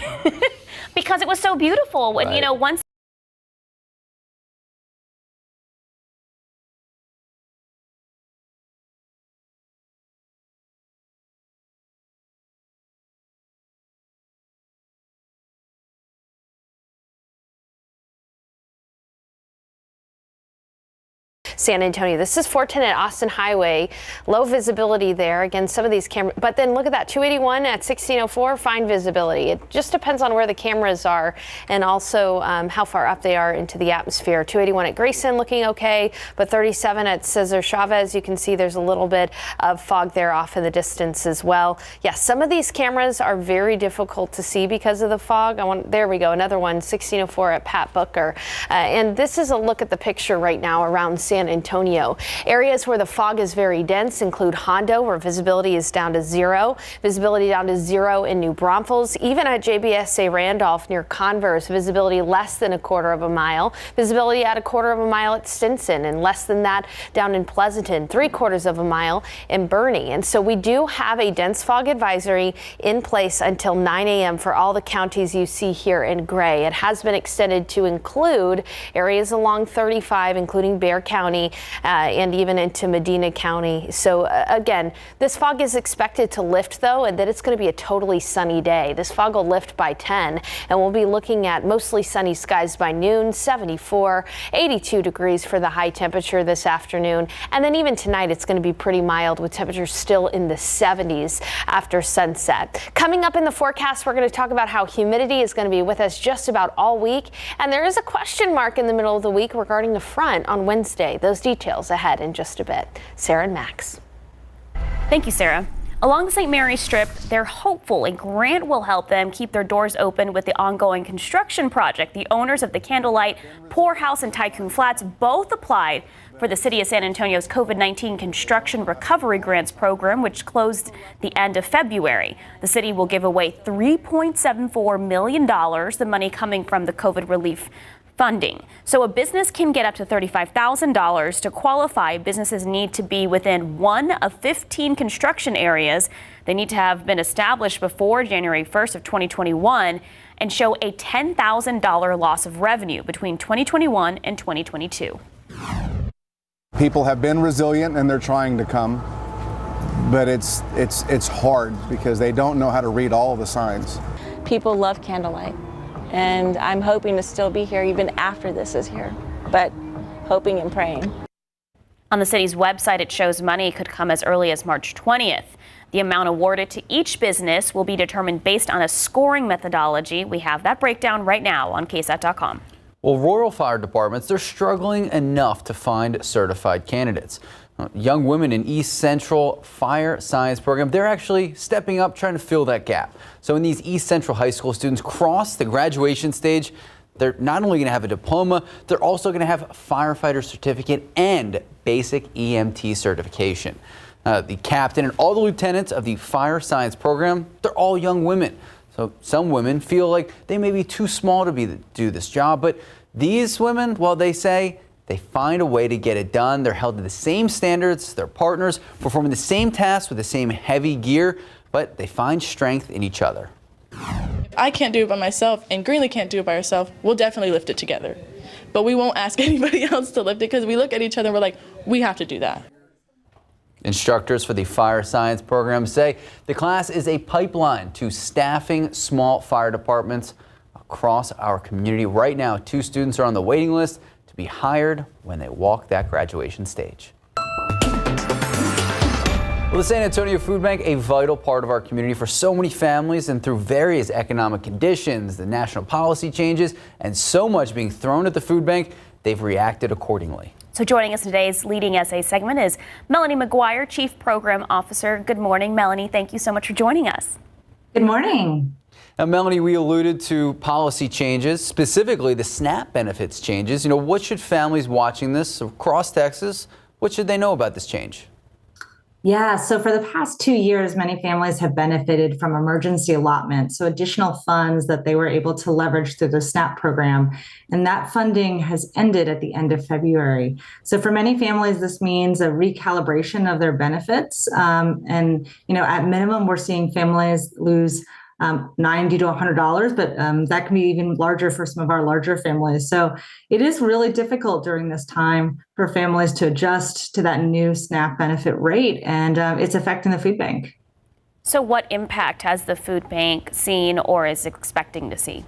because it was so beautiful. When, you know, once San Antonio. This is 410 at Austin Highway. Low visibility there. Again, some of these cameras, but then look at that 281 at 1604, fine visibility. It just depends on where the cameras are and also how far up they are into the atmosphere. 281 at Grayson looking okay, but 37 at Cesar Chavez, you can see there's a little bit of fog there off in the distance as well. Yeah, some of these cameras are very difficult to see because of the fog. There we go, another one, 1604 at Pat Booker. And this is a look at the picture right now around San Antonio. Areas where the fog is very dense include Hondo, where visibility is down to 0. Visibility down to 0 in New Braunfels. Even at JBSA Randolph near Converse, visibility less than a quarter of a mile. Visibility at a quarter of a mile at Stinson, and less than that down in Pleasanton, 3/4 of a mile in Bernie. And so we do have a dense fog advisory in place until 9 a.m. for all the counties you see here in gray. It has been extended to include areas along 35, including Bexar County, and even into Medina County. So again, this fog is expected to lift though, and that it's going to be a totally sunny day. This fog will lift by 10, and we'll be looking at mostly sunny skies by noon, 74, 82 degrees for the high temperature this afternoon. And then even tonight, it's going to be pretty mild with temperatures still in the 70s after sunset. Coming up in the forecast, we're going to talk about how humidity is going to be with us just about all week. And there is a question mark in the middle of the week regarding the front on Wednesday. Those details ahead in just a bit. Sarah and Max. Thank you, Sarah. Along the St. Mary's Strip, they're hopeful a grant will help them keep their doors open with the ongoing construction project. The owners of the Candlelight, Poorhouse, and Tycoon Flats both applied for the City of San Antonio's COVID-19 Construction Recovery Grants program, which closed the end of February. The city will give away $3.74 million, the money coming from the COVID relief funding. So a business can get up to $35,000. To qualify, businesses need to be within one of 15 construction areas. They need to have been established before January 1st of 2021 and show a $10,000 loss of revenue between 2021 and 2022. People have been resilient and they're trying to come, but it's hard because they don't know how to read all of the signs. People love Candlelight. And I'm hoping to still be here even after this is here, but hoping and praying. On the city's website, it shows money could come as early as March 20th. The amount awarded to each business will be determined based on a scoring methodology. We have that breakdown right now on KSAT.com. Well, rural fire departments, they're struggling enough to find certified candidates. Young women in East Central Fire Science Program, they're actually stepping up, trying to fill that gap. So when these East Central High School students cross the graduation stage, They're not only going to have a diploma, they're also going to have a firefighter certificate and basic EMT certification. The captain and all the lieutenants of the fire science program, they're all young women. So some women feel like they may be too small to do this job, but these women, well, they say they find a way to get it done. They're held to the same standards as their partners, performing the same tasks with the same heavy gear, but they find strength in each other. If I can't do it by myself and Greenlee can't do it by herself, we'll definitely lift it together. But we won't ask anybody else to lift it because we look at each other and we're like, we have to do that. Instructors for the fire science program say the class is a pipeline to staffing small fire departments across our community. Right now, 2 students are on the waiting list to be hired when they walk that graduation stage. Well, the San Antonio Food Bank, a vital part of our community for so many families, and through various economic conditions, the national policy changes, and so much being thrown at the food bank, they've reacted accordingly. So joining us today's Leading SA segment is Melanie McGuire, Chief Program Officer. Good morning, Melanie. Thank you so much for joining us. Good morning. Now, Melanie, we alluded to policy changes, specifically the SNAP benefits changes. What should families watching this across Texas, what should they know about this change? Yeah, so for the past 2 years, many families have benefited from emergency allotment, so additional funds that they were able to leverage through the SNAP program. And that funding has ended at the end of February. So for many families, this means a recalibration of their benefits. And at minimum, we're seeing families lose $90 to $100, but that can be even larger for some of our larger families. So it is really difficult during this time for families to adjust to that new SNAP benefit rate, and it's affecting the food bank. So what impact has the food bank seen or is expecting to see?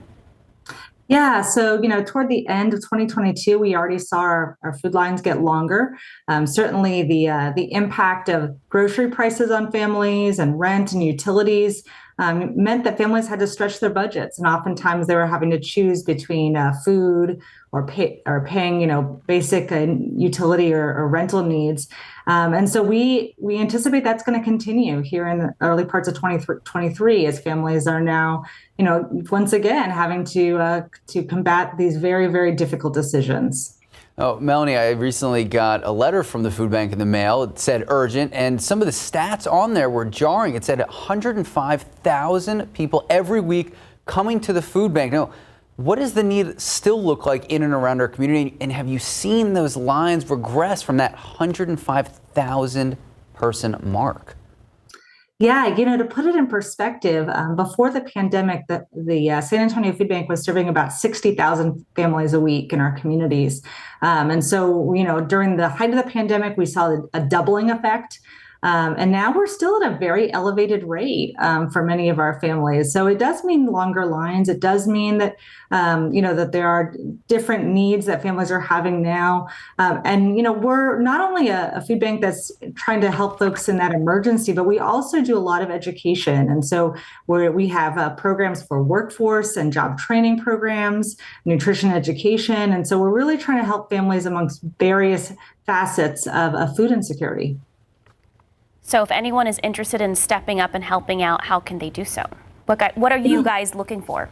Yeah, so toward the end of 2022, we already saw our food lines get longer. Certainly, the impact of grocery prices on families and rent and utilities meant that families had to stretch their budgets, and oftentimes they were having to choose between food or paying basic utility or rental needs. And so we anticipate that's going to continue here in the early parts of 2023 as families are now once again having to combat these very, very difficult decisions. Oh, Melanie, I recently got a letter from the food bank in the mail. It said urgent, and some of the stats on there were jarring. It said 105,000 people every week coming to the food bank. Now, what does the need still look like in and around our community? And have you seen those lines regress from that 105,000 person mark? Yeah, to put it in perspective, before the pandemic, the San Antonio Food Bank was serving about 60,000 families a week in our communities. And so, during the height of the pandemic, we saw a doubling effect. And now we're still at a very elevated rate for many of our families. So it does mean longer lines. It does mean that, that there are different needs that families are having now. And we're not only a food bank that's trying to help folks in that emergency, but we also do a lot of education. And so we have programs for workforce and job training programs, nutrition education. And so we're really trying to help families amongst various facets of food insecurity. So if anyone is interested in stepping up and helping out, how can they do so? What are you guys looking for?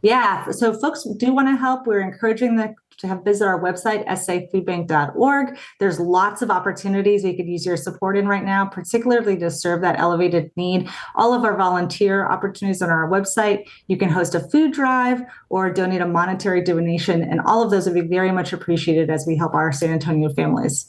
Yeah, so folks do want to help. We're encouraging them to visit our website, safoodbank.org. There's lots of opportunities we could use your support in right now, particularly to serve that elevated need. All of our volunteer opportunities on our website. You can host a food drive or donate a monetary donation, and all of those would be very much appreciated as we help our San Antonio families.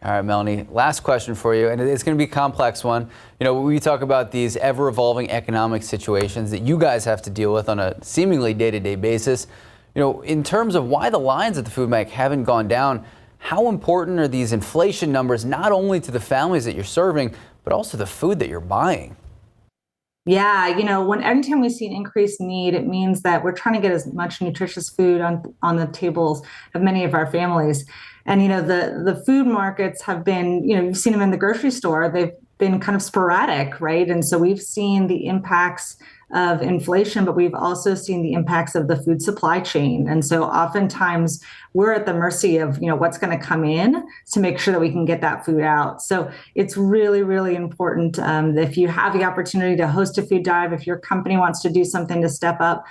All right, Melanie, last question for you, and it's going to be a complex one. We talk about these ever-evolving economic situations that you guys have to deal with on a seemingly day-to-day basis. In terms of why the lines at the food bank haven't gone down, how important are these inflation numbers not only to the families that you're serving, but also the food that you're buying? Yeah, anytime we see an increased need, it means that we're trying to get as much nutritious food on the tables of many of our families. And, the food markets have been, you've seen them in the grocery store. been kind of sporadic, right? And so we've seen the impacts of inflation, but we've also seen the impacts of the food supply chain. And so oftentimes we're at the mercy of, what's going to come in to make sure that we can get that food out. So it's really, really important if you have the opportunity to host a food drive, if your company wants to do something to step up,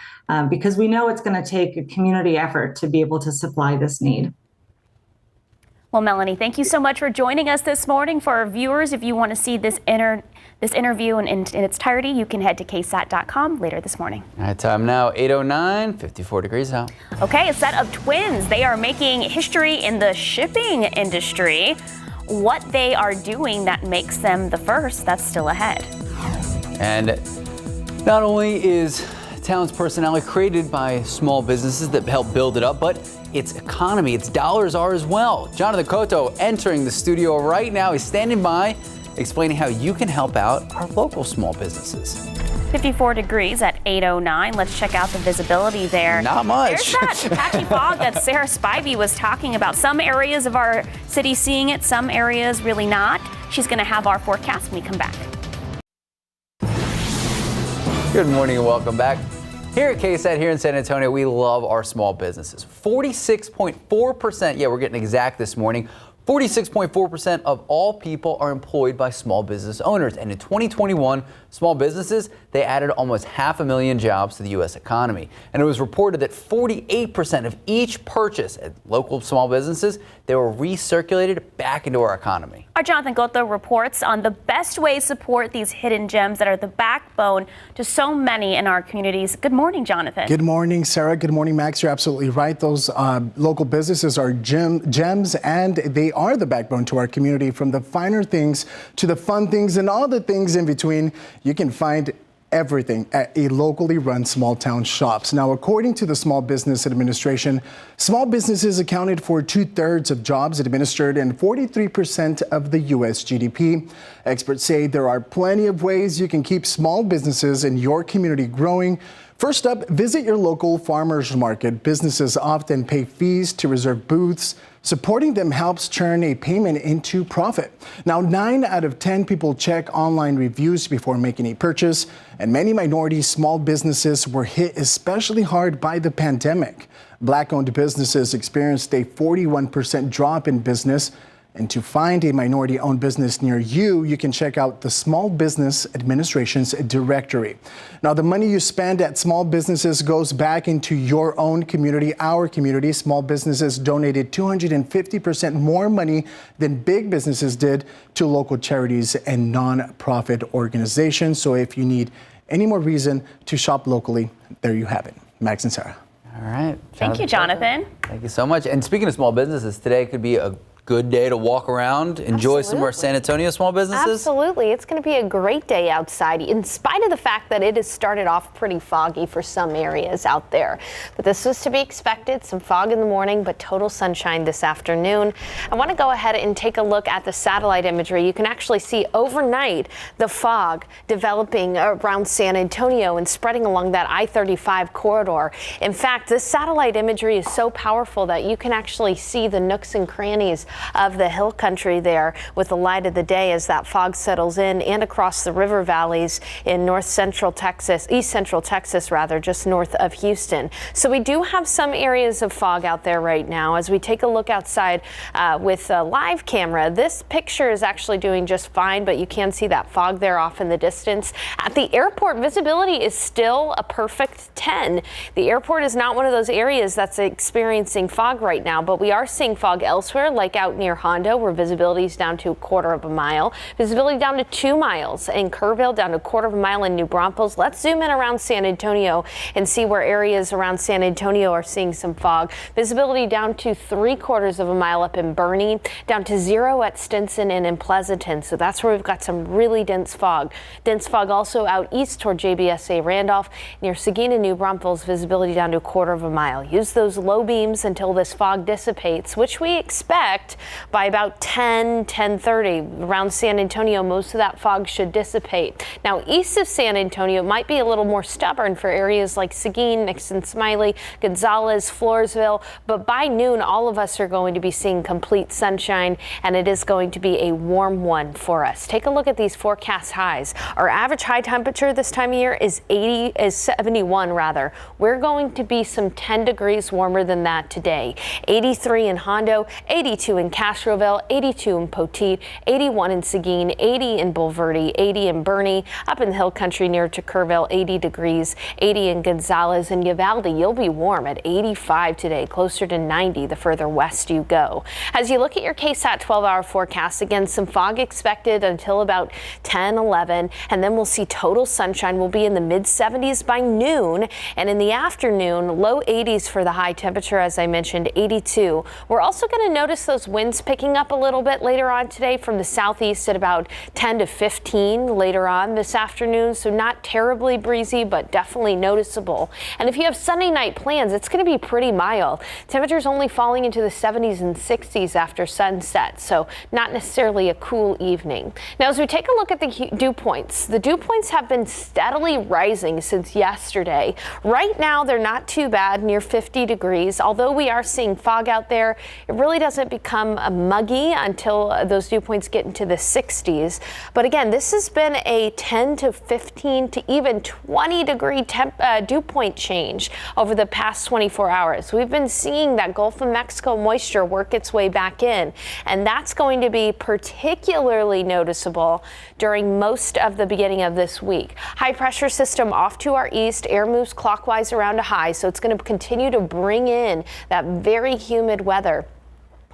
because we know it's going to take a community effort to be able to supply this need. Well, Melanie, thank you so much for joining us this morning. For our viewers, if you want to see this interview in its entirety, you can head to ksat.com later this morning. All right, time now, 8:09, 54 degrees out. Okay, a set of twins. They are making history in the shipping industry. What they are doing that makes them the first, that's still ahead. And not only is town's personality created by small businesses that help build it up, but its economy, its dollars are as well. Jonathan Cotto entering the studio right now. He's standing by, explaining how you can help out our local small businesses. 54 degrees at 8:09. Let's check out the visibility there. Not much. There's that patchy fog that Sarah Spivey was talking about. Some areas of our city seeing it, some areas really not. She's going to have our forecast when we come back. Good morning and welcome back. Here at KSAT here in San Antonio, we love our small businesses. 46.4%, yeah, we're getting exact this morning. 46.4% of all people are employed by small business owners. And in 2021, small businesses, they added almost 500,000 jobs to the U.S. economy. And it was reported that 48% of each purchase at local small businesses, they were recirculated back into our economy. Our Jonathan Gotha reports on the best ways to support these hidden gems that are the backbone to so many in our communities. Good morning, Jonathan. Good morning, Sarah. Good morning, Max. You're absolutely right. Those local businesses are gems, and they are the backbone to our community. From the finer things to the fun things and all the things in between, you can find everything at a locally run small town shops. Now, according to the Small Business Administration, small businesses accounted for 2/3 of jobs administered and 43% of the U.S. GDP. Experts say there are plenty of ways you can keep small businesses in your community growing. First up, visit your local farmers market. Businesses often pay fees to reserve booths. Supporting them helps turn a payment into profit. Now, 9 out of 10 people check online reviews before making a purchase, and many minority small businesses were hit especially hard by the pandemic. Black-owned businesses experienced a 41% drop in business. And to find a minority-owned business near you, you can check out the Small Business Administration's directory. Now, the money you spend at small businesses goes back into your own community, our community. Small businesses donated 250% more money than big businesses did to local charities and nonprofit organizations. So if you need any more reason to shop locally, there you have it. Max and Sarah. All right. Thank you, Jonathan. Thank you so much. And speaking of small businesses, today could be a good day to walk around, enjoy some of our San Antonio small businesses? Absolutely. It's going to be a great day outside, in spite of the fact that it has started off pretty foggy for some areas out there. But this was to be expected. Some fog in the morning, but total sunshine this afternoon. I want to go ahead and take a look at the satellite imagery. You can actually see overnight the fog developing around San Antonio and spreading along that I-35 corridor. In fact, this satellite imagery is so powerful that you can actually see the nooks and crannies of the hill country there with the light of the day as that fog settles in, and across the river valleys in east central Texas, just north of Houston. So we do have some areas of fog out there right now. As we take a look outside with a live camera, this picture is actually doing just fine, but you can see that fog there off in the distance. At the airport, visibility is still a perfect 10. The airport is not one of those areas that's experiencing fog right now, but we are seeing fog elsewhere, like out near Hondo, where visibility is down to 1/4 of a mile. Visibility down to 2 miles in Kerrville, down to 1/4 of a mile in New Braunfels. Let's zoom in around San Antonio and see where areas around San Antonio are seeing some fog. Visibility down to 3/4 of a mile up in Bernie, down to 0 at Stinson and in Pleasanton. So that's where we've got some really dense fog. Dense fog also out east toward JBSA Randolph. Near Seguin and New Braunfels, visibility down to 1/4 of a mile. Use those low beams until this fog dissipates, which we expect by about 10:30 around San Antonio. Most of that fog should dissipate. Now, east of San Antonio, it might be a little more stubborn for areas like Seguin, Nixon, Smiley, Gonzales, Floresville, but by noon, all of us are going to be seeing complete sunshine, and it is going to be a warm one for us. Take a look at these forecast highs. Our average high temperature this time of year is 71 rather. We're going to be some 10 degrees warmer than that today. 83 in Hondo, 82 in Castroville, 82 in Poteet, 81 in Seguin, 80 in Bulverde, 80 in Bernie, up in the hill country near Tuckerville, 80 degrees, 80 in Gonzales and Uvalde. You'll be warm at 85 today, closer to 90 the further west you go. As you look at your KSAT 12-hour forecast, again, some fog expected until about 10, 11, and then we'll see total sunshine. We'll be in the mid-70s by noon, and in the afternoon, low 80s for the high temperature, as I mentioned, 82. We're also going to notice those winds picking up a little bit later on today from the southeast at about 10 to 15 later on this afternoon, so not terribly breezy, but definitely noticeable. And if you have Sunday night plans, it's going to be pretty mild. Temperatures only falling into the 70s and 60s after sunset, so not necessarily a cool evening. Now, as we take a look at the dew points, the dew points have been steadily rising since yesterday. Right now, they're not too bad, near 50 degrees. Although we are seeing fog out there, it really doesn't become muggy until those dew points get into the 60s. But again, this has been a 10 to 15 to even 20 degree dew point change over the past 24 hours. We've been seeing that Gulf of Mexico moisture work its way back in, and that's going to be particularly noticeable during most of the beginning of this week. High pressure system off to our east, air moves clockwise around a high, so it's going to continue to bring in that very humid weather.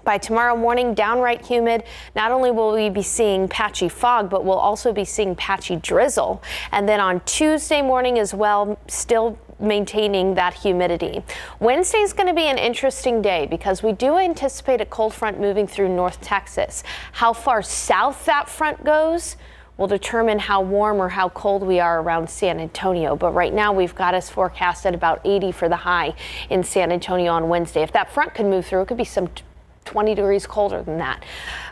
By tomorrow morning, downright humid. Not only will we be seeing patchy fog, but we'll also be seeing patchy drizzle. And then on Tuesday morning as well, still maintaining that humidity. Wednesday is going to be an interesting day because we do anticipate a cold front moving through North Texas. How far south that front goes will determine how warm or how cold we are around San Antonio. But right now we've got us forecast at about 80 for the high in San Antonio on Wednesday. If that front could move through, it could be some 20 degrees colder than that.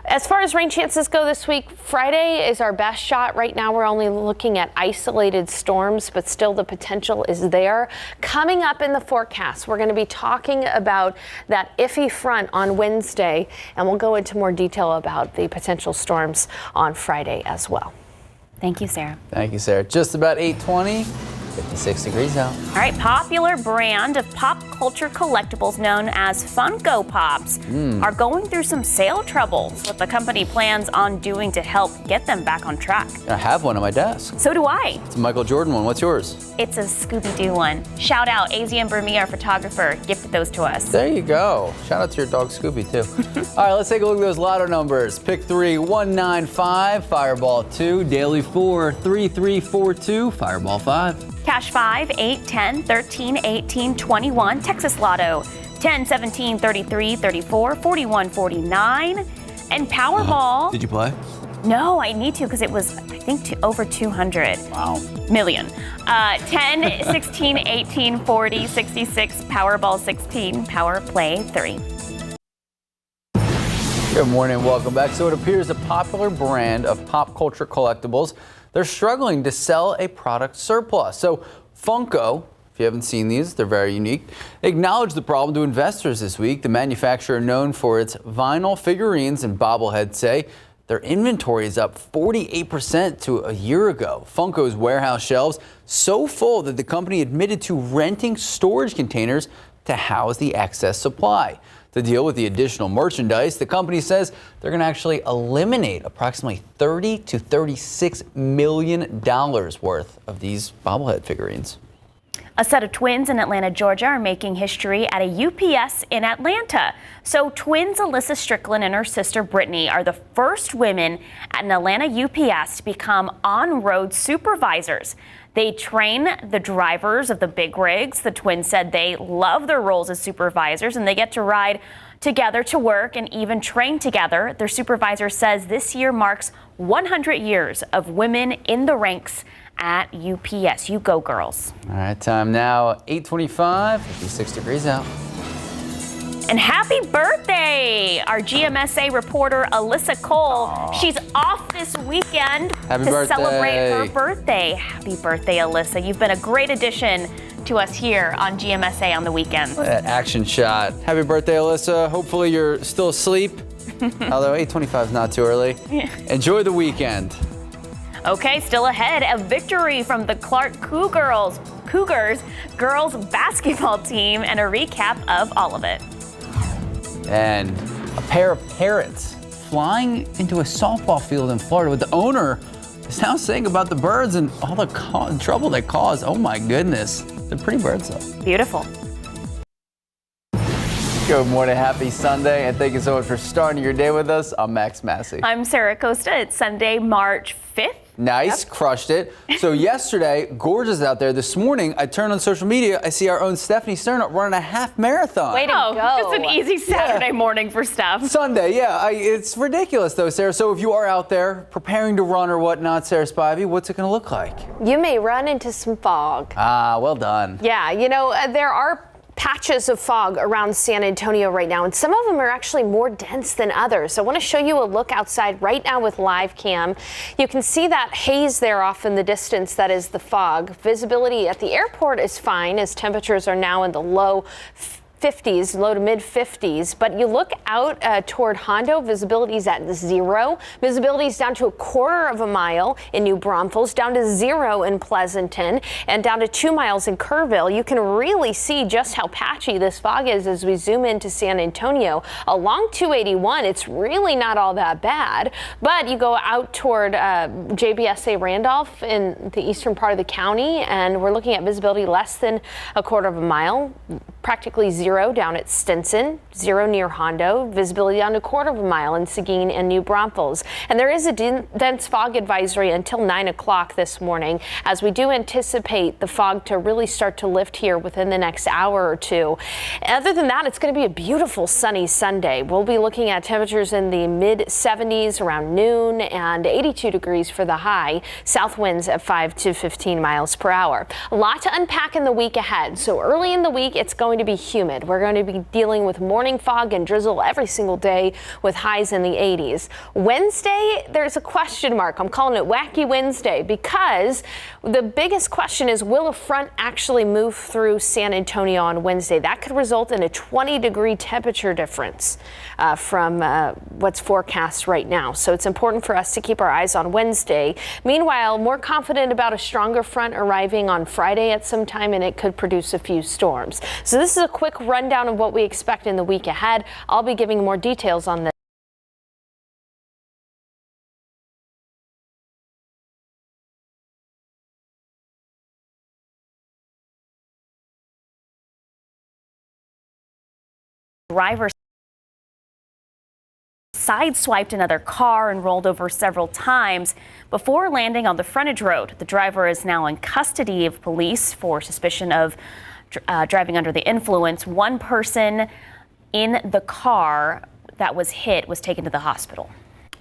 As far as rain chances go this week, Friday is our best shot. Right now we're only looking at isolated storms, but still the potential is there. Coming up in the forecast, we're going to be talking about that iffy front on Wednesday, and we'll go into more detail about the potential storms on Friday as well. Thank you, Sarah. Thank you, Sarah. Just about 8:20. 56 degrees out. All right, popular brand of pop culture collectibles known as Funko Pops are going through some sale troubles. What the company plans on doing to help get them back on track. I have one on my desk. So do I. It's a Michael Jordan one. What's yours? It's a Scooby-Doo one. Shout out, AZM Burmee, our photographer, gifted those to us. There you go. Shout out to your dog Scooby, too. All right, let's take a look at those lotto numbers. Pick 3, 195, Fireball 2, Daily 4, 3342, Fireball 5. Cash 5, 8, 10, 13, 18, 21, Texas Lotto, 10, 17, 33, 34, 41, 49, and Powerball. Did you play? No, I need to because it was, I think, over 200 million. 10, 16, 18, 40, 66, Powerball 16, Power Play 3. Good morning, welcome back. So it appears a popular brand of pop culture collectibles, they're struggling to sell a product surplus. So Funko, if you haven't seen these, they're very unique, they acknowledged the problem to investors this week. The manufacturer, known for its vinyl figurines and bobbleheads, say their inventory is up 48% to a year ago. Funko's warehouse shelves so full that the company admitted to renting storage containers to house the excess supply. To deal with the additional merchandise, the company says they're going to actually eliminate approximately $30 to $36 million worth of these bobblehead figurines. A set of twins in Atlanta, Georgia are making history at a UPS in Atlanta. So twins Alyssa Strickland and her sister Brittany are the first women at an Atlanta UPS to become on-road supervisors. They train the drivers of the big rigs. The twins said they love their roles as supervisors and they get to ride together to work and even train together. Their supervisor says this year marks 100 years of women in the ranks at UPS. You go, girls. All right, time now 8:25, 56 degrees out. And happy birthday, our GMSA reporter, Alyssa Cole. Aww. She's off this weekend to celebrate her birthday. Happy birthday, Alyssa. You've been a great addition to us here on GMSA on the weekends. That action shot. Happy birthday, Alyssa. Hopefully you're still asleep. Although 8:25 is not too early. Yeah. Enjoy the weekend. Okay, still ahead, a victory from the Clark Cougars girls basketball team, and a recap of all of it. And a pair of parrots flying into a softball field in Florida with the owner is now saying about the birds and all the trouble they cause. Oh my goodness. They're pretty birds though. Beautiful. Good morning, happy Sunday, and thank you so much for starting your day with us. I'm Max Massey. I'm Sarah Costa. It's Sunday, March 5th. Nice, yep. Crushed it. So yesterday, gorgeous out there. This morning, I turned on social media. I see our own Stephanie Stern running a half marathon. Way to go. Just an easy Saturday morning for Steph. Sunday, yeah. It's ridiculous, though, Sarah. So if you are out there preparing to run or whatnot, Sarah Spivey, what's it going to look like? You may run into some fog. Ah, well done. Yeah, you know, there are patches of fog around San Antonio right now, and some of them are actually more dense than others. So I want to show you a look outside right now with live cam. You can see that haze there off in the distance. That is the fog. Visibility at the airport is fine as temperatures are now in the low 50s, low to mid 50s, but you look out toward Hondo, visibility is at 0. Visibility is down to a quarter of a mile in New Braunfels, down to 0 in Pleasanton, and down to 2 miles in Kerrville. You can really see just how patchy this fog is as we zoom into San Antonio. Along 281, it's really not all that bad, but you go out toward JBSA Randolph in the eastern part of the county, and we're looking at visibility less than a quarter of a mile, practically 0 down at Stinson, 0 near Hondo, visibility down to a quarter of a mile in Seguin and New Braunfels. And there is a dense fog advisory until 9 o'clock this morning, as we do anticipate the fog to really start to lift here within the next hour or two. Other than that, it's going to be a beautiful sunny Sunday. We'll be looking at temperatures in the mid 70s around noon and 82 degrees for the high. South winds at 5 to 15 miles per hour. A lot to unpack in the week ahead. So early in the week, it's going to be humid. We're going to be dealing with morning fog and drizzle every single day with highs in the 80s. Wednesday, there's a question mark. I'm calling it Wacky Wednesday because the biggest question is, will a front actually move through San Antonio on Wednesday? That could result in a 20-degree temperature difference from what's forecast right now. So it's important for us to keep our eyes on Wednesday. Meanwhile, more confident about a stronger front arriving on Friday at some time, and it could produce a few storms. So this is a quick rundown of what we expect in the week ahead. I'll be giving more details on this. Driver sideswiped another car and rolled over several times before landing on the frontage road. The driver is now in custody of police for suspicion of driving under the influence. One person in the car that was hit was taken to the hospital.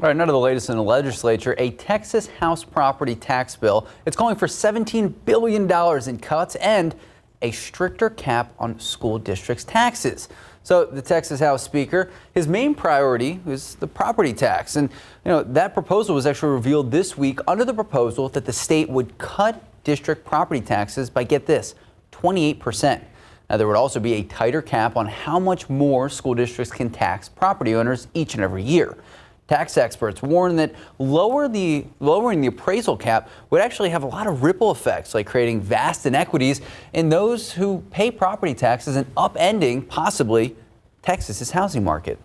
All right, none of the latest in the legislature, a Texas House property tax bill. It's calling for $17 billion in cuts and a stricter cap on school districts' taxes. So the Texas House Speaker, his main priority was the property tax. And that proposal was actually revealed this week under the proposal that the state would cut district property taxes by, get this, 28%. Now, there would also be a tighter cap on how much more school districts can tax property owners each and every year. Tax experts warn that lowering the appraisal cap would actually have a lot of ripple effects, like creating vast inequities in those who pay property taxes and upending, possibly, Texas's housing market.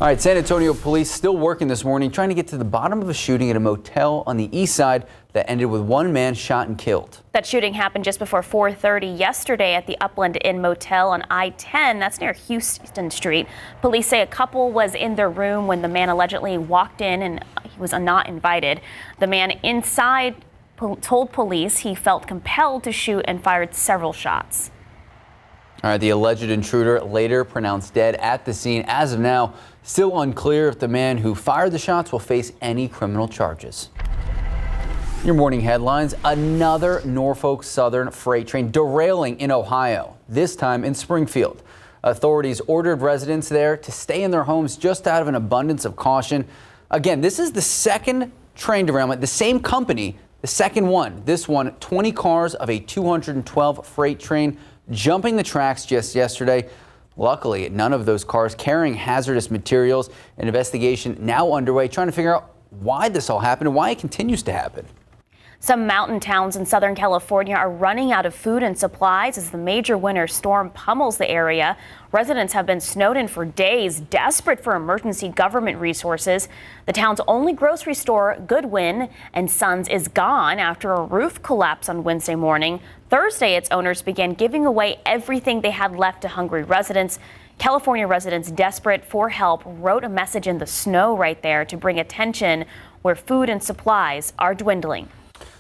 All right, San Antonio police still working this morning, trying to get to the bottom of a shooting at a motel on the east side that ended with one man shot and killed. That shooting happened just before 4:30 yesterday at the Upland Inn Motel on I-10. That's near Houston Street. Police say a couple was in their room when the man allegedly walked in, and he was not invited. The man inside told police he felt compelled to shoot and fired several shots. All right, the alleged intruder later pronounced dead at the scene. As of now, still unclear if the man who fired the shots will face any criminal charges. Your morning headlines: another Norfolk Southern freight train derailing in Ohio, this time in Springfield. Authorities ordered residents there to stay in their homes just out of an abundance of caution. Again, this is the second train derailment, the same company, the second one. This one, 20 cars of a 212 freight train jumping the tracks just yesterday. Luckily, none of those cars carrying hazardous materials. An investigation now underway, trying to figure out why this all happened and why it continues to happen. Some mountain towns in Southern California are running out of food and supplies as the major winter storm pummels the area. Residents have been snowed in for days, desperate for emergency government resources. The town's only grocery store, Goodwin and Sons, is gone after a roof collapsed on Wednesday morning. Thursday, its owners began giving away everything they had left to hungry residents. California residents desperate for help wrote a message in the snow right there to bring attention where food and supplies are dwindling.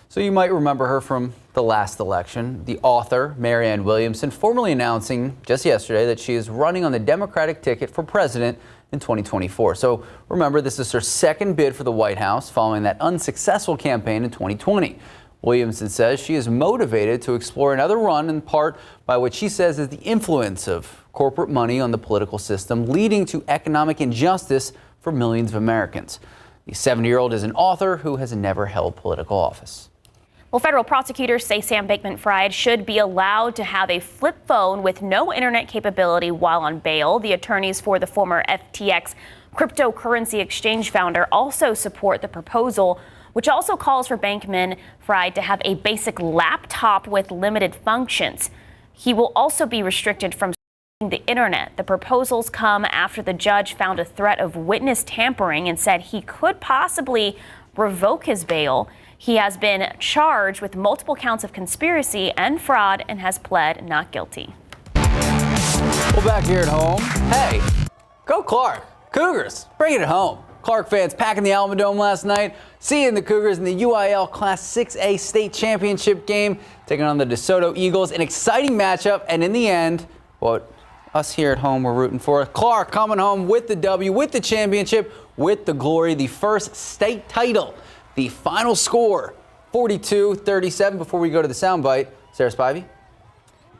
So you might remember her from the last election. The author, Marianne Williamson, formally announcing just yesterday that she is running on the Democratic ticket for president in 2024. So remember, this is her second bid for the White House following that unsuccessful campaign in 2020. Williamson says she is motivated to explore another run, in part by what she says is the influence of corporate money on the political system, leading to economic injustice for millions of Americans. The 70-year-old is an author who has never held political office. Well, federal prosecutors say Sam Bankman-Fried should be allowed to have a flip phone with no internet capability while on bail. The attorneys for the former FTX cryptocurrency exchange founder also support the proposal, which also calls for Bankman-Fried to have a basic laptop with limited functions. He will also be restricted from the internet. The proposals come after the judge found a threat of witness tampering and said he could possibly revoke his bail. He has been charged with multiple counts of conspiracy and fraud and has pled not guilty. Well, back here at home, hey, go Clark. Cougars, bring it home. Clark fans packing the Alamo Dome last night, seeing the Cougars in the UIL Class 6A state championship game, taking on the DeSoto Eagles. An exciting matchup, and in the end, what us here at home were rooting for. Clark coming home with the W, with the championship, with the glory, the first state title. The final score, 42-37. Before we go to the soundbite, Sarah Spivey.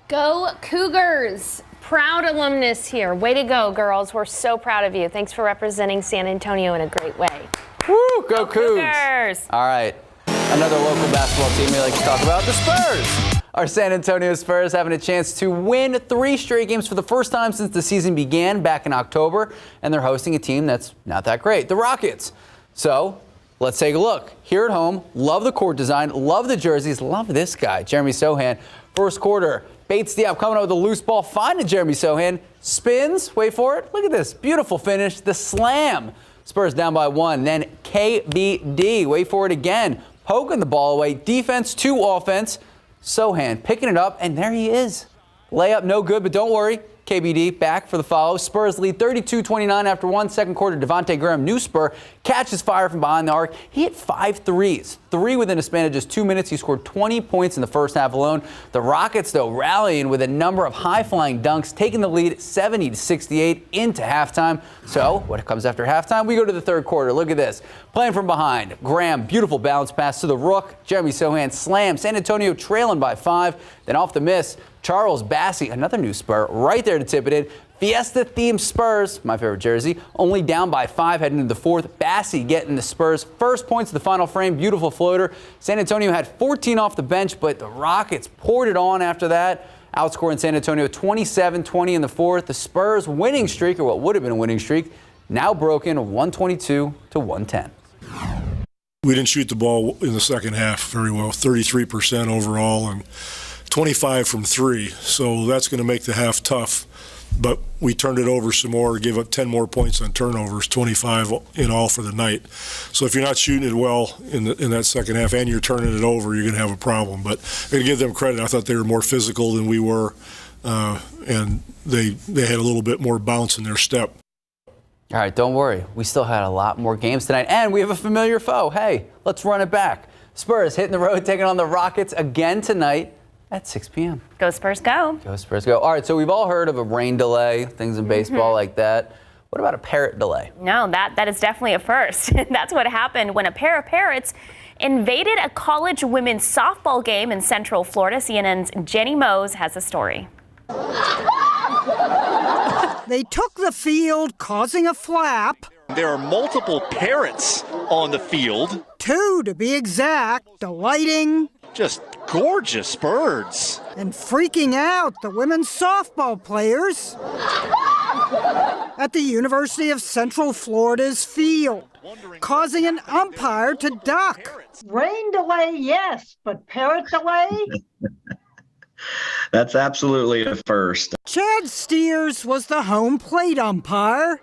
Go Cougars! Proud alumnus here. Way to go, girls. We're so proud of you. Thanks for representing San Antonio in a great way. Woo! Go Cougars! All right. Another local basketball team we like to talk about, the Spurs. Our San Antonio Spurs having a chance to win 3 straight games for the first time since the season began back in October, and they're hosting a team that's not that great, the Rockets. So let's take a look. Here at home, love the court design, love the jerseys, love this guy, Jeremy Sohan. First quarter, Bates Diop coming out with a loose ball, finding Jeremy Sohan, spins, wait for it, look at this, beautiful finish, the slam. Spurs down by 1, then KBD, wait for it again, poking the ball away, defense to offense, Sohan picking it up, and there he is. Layup no good, but don't worry. KBD back for the follow. Spurs lead 32-29 after 1. Second quarter, Devontae Graham, new Spur, catches fire from behind the arc. He hit 5 threes, 3 within a span of just 2 minutes. He scored 20 points in the first half alone. The Rockets, though, rallying with a number of high-flying dunks, taking the lead 70-68 into halftime. So what comes after halftime? We go to the third quarter. Look at this. Playing from behind, Graham, beautiful bounce pass to the Rook. Jeremy Sohan slams. San Antonio trailing by 5. Then off the miss, Charles Bassey, another new Spur, right there to tip it in. Fiesta-themed Spurs, my favorite jersey, only down by 5 heading into the fourth. Bassey getting the Spurs' first points of the final frame. Beautiful floater. San Antonio had 14 off the bench, but the Rockets poured it on after that, outscoring San Antonio 27-20 in the fourth. The Spurs' winning streak, or what would have been a winning streak, now broken 122-110. We didn't shoot the ball in the second half very well, 33% overall and 25 from 3, so that's going to make the half tough. But we turned it over some more, gave up 10 more points on turnovers, 25 in all for the night. So if you're not shooting it well in that second half and you're turning it over, you're going to have a problem. But I'm going to give them credit. I thought they were more physical than we were, and they had a little bit more bounce in their step. All right, don't worry. We still had a lot more games tonight, and we have a familiar foe. Hey, let's run it back. Spurs hitting the road, taking on the Rockets again tonight at 6 p.m. Go Spurs, go. Go Spurs, go. All right, so we've all heard of a rain delay, things in baseball like that. What about a parrot delay? No, that is definitely a first. That's what happened when a pair of parrots invaded a college women's softball game in Central Florida. CNN's Jenny Mose has a story. They took the field, causing a flap. There are multiple parrots on the field. 2 to be exact, delighting. Just gorgeous birds. And freaking out the women's softball players at the University of Central Florida's field, causing an umpire to duck. Rain delay, yes, but parrot delay? That's absolutely a first. Chad Steers was the home plate umpire.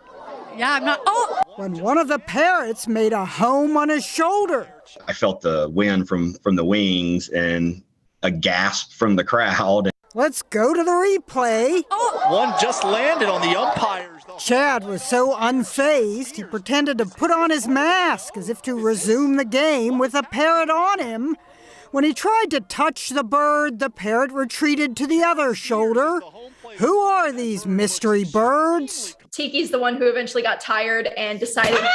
Yeah, I'm not. Oh! When one of the parrots made a home on his shoulder. I felt the wind from the wings and a gasp from the crowd. Let's go to the replay. Oh! One just landed on the umpires. Chad was so unfazed, he pretended to put on his mask as if to resume the game with a parrot on him. When he tried to touch the bird, the parrot retreated to the other shoulder. Who are these mystery birds? Tiki's the one who eventually got tired and decided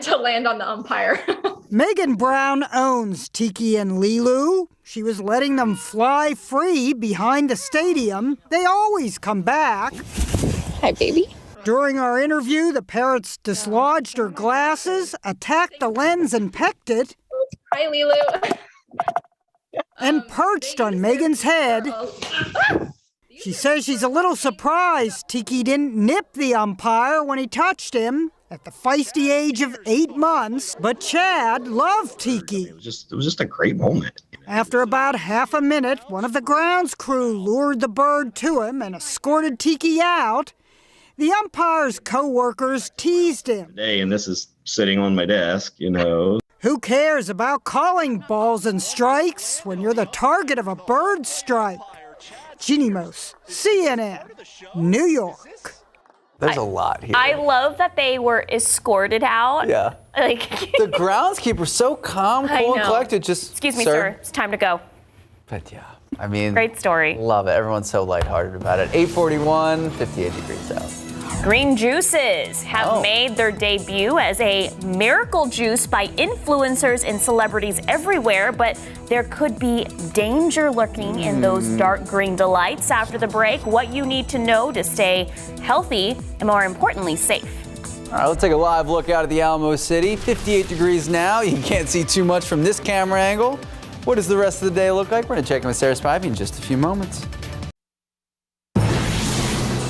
to land on the umpire. Megan Brown owns Tiki and Lilu. She was letting them fly free behind the stadium. They always come back. Hi, baby. During our interview, the parrots dislodged her glasses, attacked the lens and pecked it. Hi, Lilu. And perched on Megan's head. She says she's a little surprised Tiki didn't nip the umpire when he touched him at the feisty age of 8 months, but Chad loved Tiki. It was just a great moment. After about half a minute, one of the grounds crew lured the bird to him and escorted Tiki out. The umpire's co-workers teased him. Today, and this is sitting on my desk, you know. Who cares about calling balls and strikes when you're the target of a bird strike? Jeannie Mose, CNN, New York. There's a lot here. I love that they were escorted out. Yeah. Like the groundskeeper, so calm, cool, and collected. Just excuse me, sir. It's time to go. But yeah, I mean, great story. Love it. Everyone's so lighthearted about it. 8:41, 58 degrees out. Green juices have made their debut as a miracle juice by influencers and celebrities everywhere, but there could be danger lurking in those dark green delights. After the break, what you need to know to stay healthy and, more importantly, safe. All right, let's take a live look out at the Alamo City. 58 degrees now. You can't see too much from this camera angle. What does the rest of the day look like? We're going to check in with Sarah Spivey in just a few moments.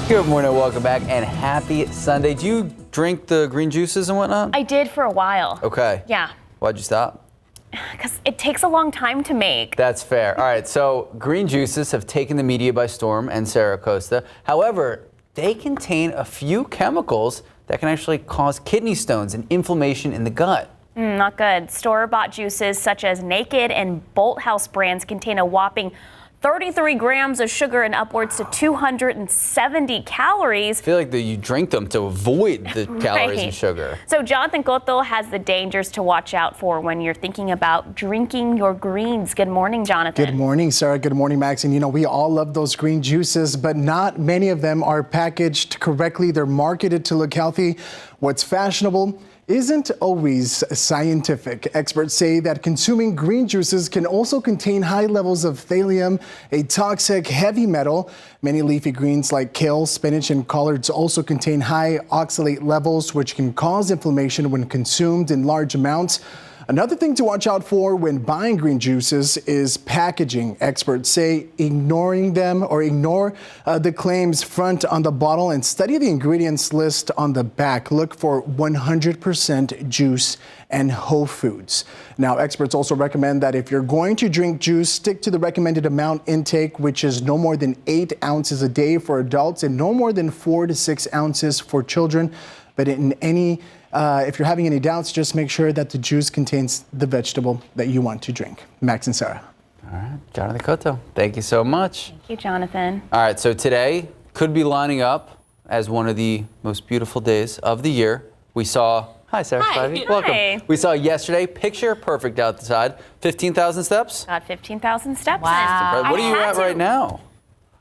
Good morning, welcome back, and happy Sunday. Do you drink the green juices and whatnot? I did for a while. Okay. Yeah. Why'd you stop? Because it takes a long time to make. That's fair. All right, so green juices have taken the media by storm and Sarah Acosta. However, they contain a few chemicals that can actually cause kidney stones and inflammation in the gut. Not good. Store-bought juices such as Naked and Bolt House brands contain a whopping 33 grams of sugar and upwards to 270 calories. I feel like you drink them to avoid the calories and sugar. So Jonathan Cotto has the dangers to watch out for when you're thinking about drinking your greens. Good morning, Jonathan. Good morning, Sarah. Good morning, Max. And you know, we all love those green juices, but not many of them are packaged correctly. They're marketed to look healthy. What's fashionable isn't always scientific. Experts say that consuming green juices can also contain high levels of thallium, a toxic heavy metal. Many leafy greens like kale, spinach, and collards also contain high oxalate levels, which can cause inflammation when consumed in large amounts. Another thing to watch out for when buying green juices is packaging. Experts say ignore the claims front on the bottle and study the ingredients list on the back. Look for 100% juice and whole foods. Now, experts also recommend that if you're going to drink juice, stick to the recommended amount intake, which is no more than 8 ounces a day for adults and no more than 4 to 6 ounces for children. But if you're having any doubts, just make sure that the juice contains the vegetable that you want to drink. Max and Sarah. All right, Jonathan Cotto, thank you so much. Thank you, Jonathan. All right, so today could be lining up as one of the most beautiful days of the year. We saw, hi Sarah Spivey, welcome. We saw yesterday, picture perfect outside, 15,000 steps? Got 15,000 steps. Wow. What are you at right now?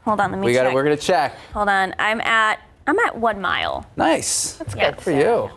Hold on, let me check. We're gonna check. Hold on, I'm at 1 mile. Nice. That's good for you.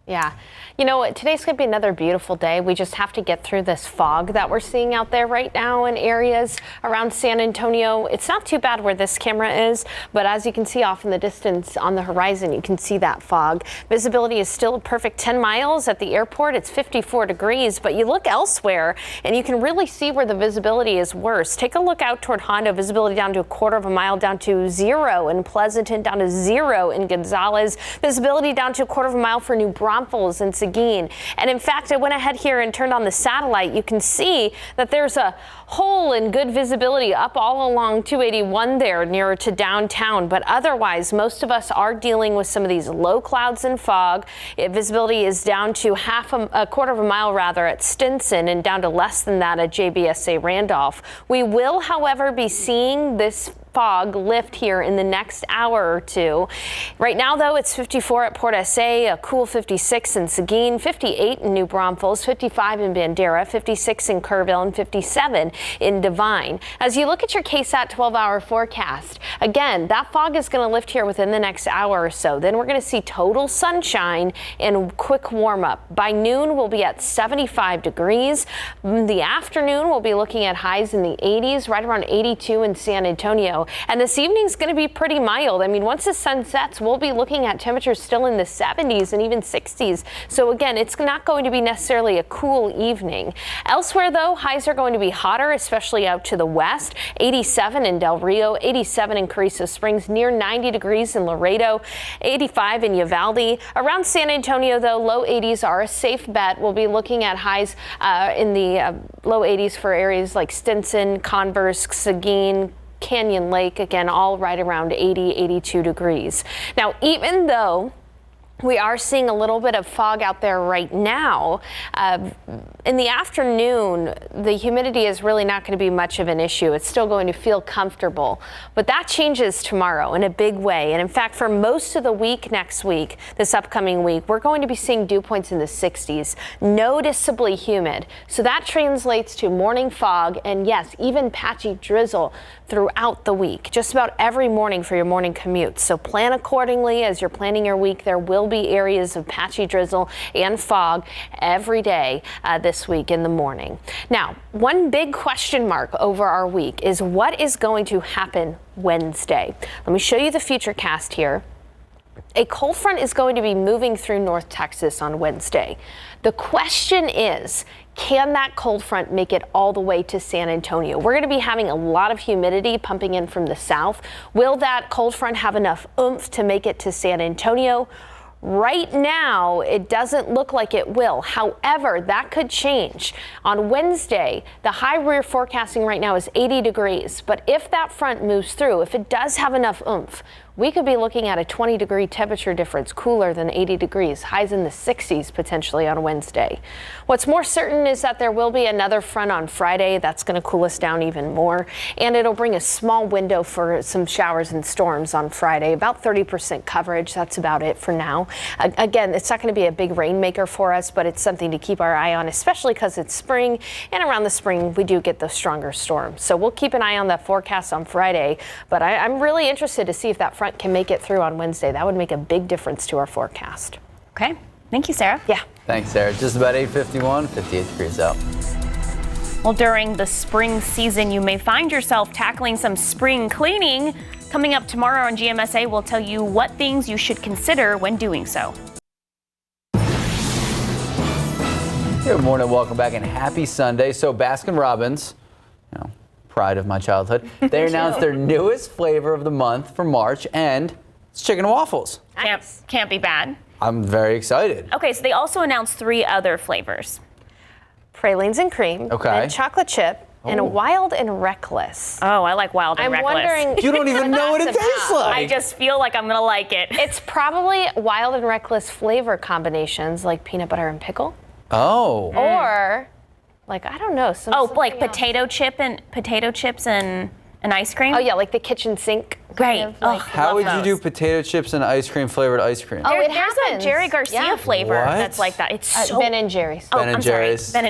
Yeah. You know, today's going to be another beautiful day. We just have to get through this fog that we're seeing out there right now in areas around San Antonio. It's not too bad where this camera is, but as you can see off in the distance on the horizon, you can see that fog. Visibility is still a perfect 10 miles at the airport. It's 54 degrees, but you look elsewhere and you can really see where the visibility is worse. Take a look out toward Hondo. Visibility down to a quarter of a mile, down to 0 in Pleasanton, down to 0 in Gonzales. Visibility down to a quarter of a mile for New Braunfels and Seguin. And in fact, I went ahead here and turned on the satellite. You can see that there's a hole in good visibility up all along 281 there nearer to downtown. But otherwise, most of us are dealing with some of these low clouds and fog. Visibility is down to a quarter of a mile rather at Stinson and down to less than that at JBSA Randolph. We will, however, be seeing this fog lift here in the next hour or two. Right now, though, it's 54 at Port SA, a cool 56 in Seguin, 58 in New Braunfels, 55 in Bandera, 56 in Kerrville, and 57 in Devine. As you look at your KSAT 12-hour forecast, again, that fog is going to lift here within the next hour or so. Then we're going to see total sunshine and quick warm-up. By noon, we'll be at 75 degrees. In the afternoon, we'll be looking at highs in the 80s, right around 82 in San Antonio. And this evening's going to be pretty mild. I mean, once the sun sets, we'll be looking at temperatures still in the 70s and even 60s. So again, it's not going to be necessarily a cool evening. Elsewhere, though, highs are going to be hotter, especially out to the west. 87 in Del Rio, 87 in Carrizo Springs, near 90 degrees in Laredo, 85 in Uvalde. Around San Antonio, though, low 80s are a safe bet. We'll be looking at highs in the low 80s for areas like Stinson, Converse, Seguin, Canyon Lake, again, all right around 80, 82 degrees. Now, even though we are seeing a little bit of fog out there right now, in the afternoon, the humidity is really not going to be much of an issue. It's still going to feel comfortable, but that changes tomorrow in a big way. And in fact, for most of the week next week, this upcoming week, we're going to be seeing dew points in the 60s, noticeably humid. So that translates to morning fog and, yes, even patchy drizzle throughout the week, just about every morning for your morning commute. So plan accordingly as you're planning your week. There will be areas of patchy drizzle and fog every day this week in the morning. Now, one big question mark over our week is what is going to happen Wednesday. Let me show you the future cast here. A cold front is going to be moving through North Texas on Wednesday. The question is, can that cold front make it all the way to San Antonio? We're going to be having a lot of humidity pumping in from the south. Will that cold front have enough oomph to make it to San Antonio? Right now, it doesn't look like it will. However, that could change. On Wednesday, the high we're forecasting right now is 80 degrees. But if that front moves through, if it does have enough oomph, we could be looking at a 20-degree temperature difference, cooler than 80 degrees, highs in the 60s potentially on Wednesday. What's more certain is that there will be another front on Friday that's going to cool us down even more, and it'll bring a small window for some showers and storms on Friday, about 30% coverage. That's about it for now. Again, it's not going to be a big rainmaker for us, but it's something to keep our eye on, especially because it's spring, and around the spring we do get those stronger storms. So we'll keep an eye on that forecast on Friday, but I'm really interested to see if that front can make it through on Wednesday. That would make a big difference to our forecast. Okay. Thank you, Sarah. Yeah. Thanks, Sarah. Just about 8:51, 58 degrees out. Well, during the spring season, you may find yourself tackling some spring cleaning. Coming up tomorrow on GMSA, we'll tell you what things you should consider when doing so. Good morning, welcome back, and happy Sunday. So Baskin-Robbins, pride of my childhood, they announced their newest flavor of the month for March, and it's chicken and waffles. Can't be bad. I'm very excited. Okay, so they also announced 3 other flavors. Pralines and cream, okay, and chocolate chip, and wild and reckless. Oh, I like wild and reckless. I'm wondering. You don't even know what it tastes like. I just feel like I'm going to like it. It's probably wild and reckless flavor combinations like peanut butter and pickle. Oh. Or, like, I don't know. Like potato chips and ice cream? Oh, yeah, like the kitchen sink. Great. How would you do potato chips and ice cream flavored ice cream? There's a Jerry Garcia flavor What? that's like that. It's so Ben and Jerry's. Ben and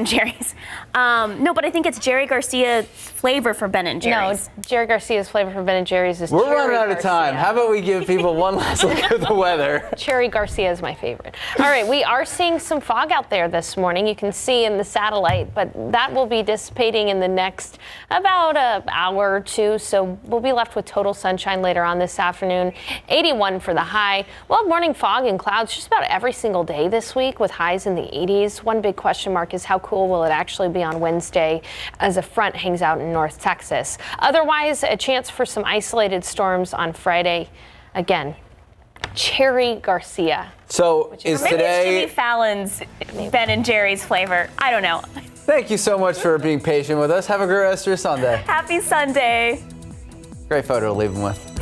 Jerry's. No, but I think it's Jerry Garcia's flavor for Ben & Jerry's. No, Jerry Garcia's flavor for Ben & Jerry's is We're Cherry running out of Garcia. time. How about we give people one last look at the weather? Cherry Garcia is my favorite. All right, we are seeing some fog out there this morning. You can see in the satellite, but that will be dissipating in the next about an hour or two. So we'll be left with total sunshine later on this afternoon. 81 for the high. We'll have morning fog and clouds just about every single day this week with highs in the 80s. One big question mark is how cool will it actually be on Wednesday as a front hangs out in North Texas. Otherwise, a chance for some isolated storms on Friday. Again, Cherry Garcia. So is Maybe today... it's Jimmy Fallon's Ben & Jerry's flavor. I don't know. Thank you so much for being patient with us. Have a great rest of your Sunday. Happy Sunday. Great photo to leave them with.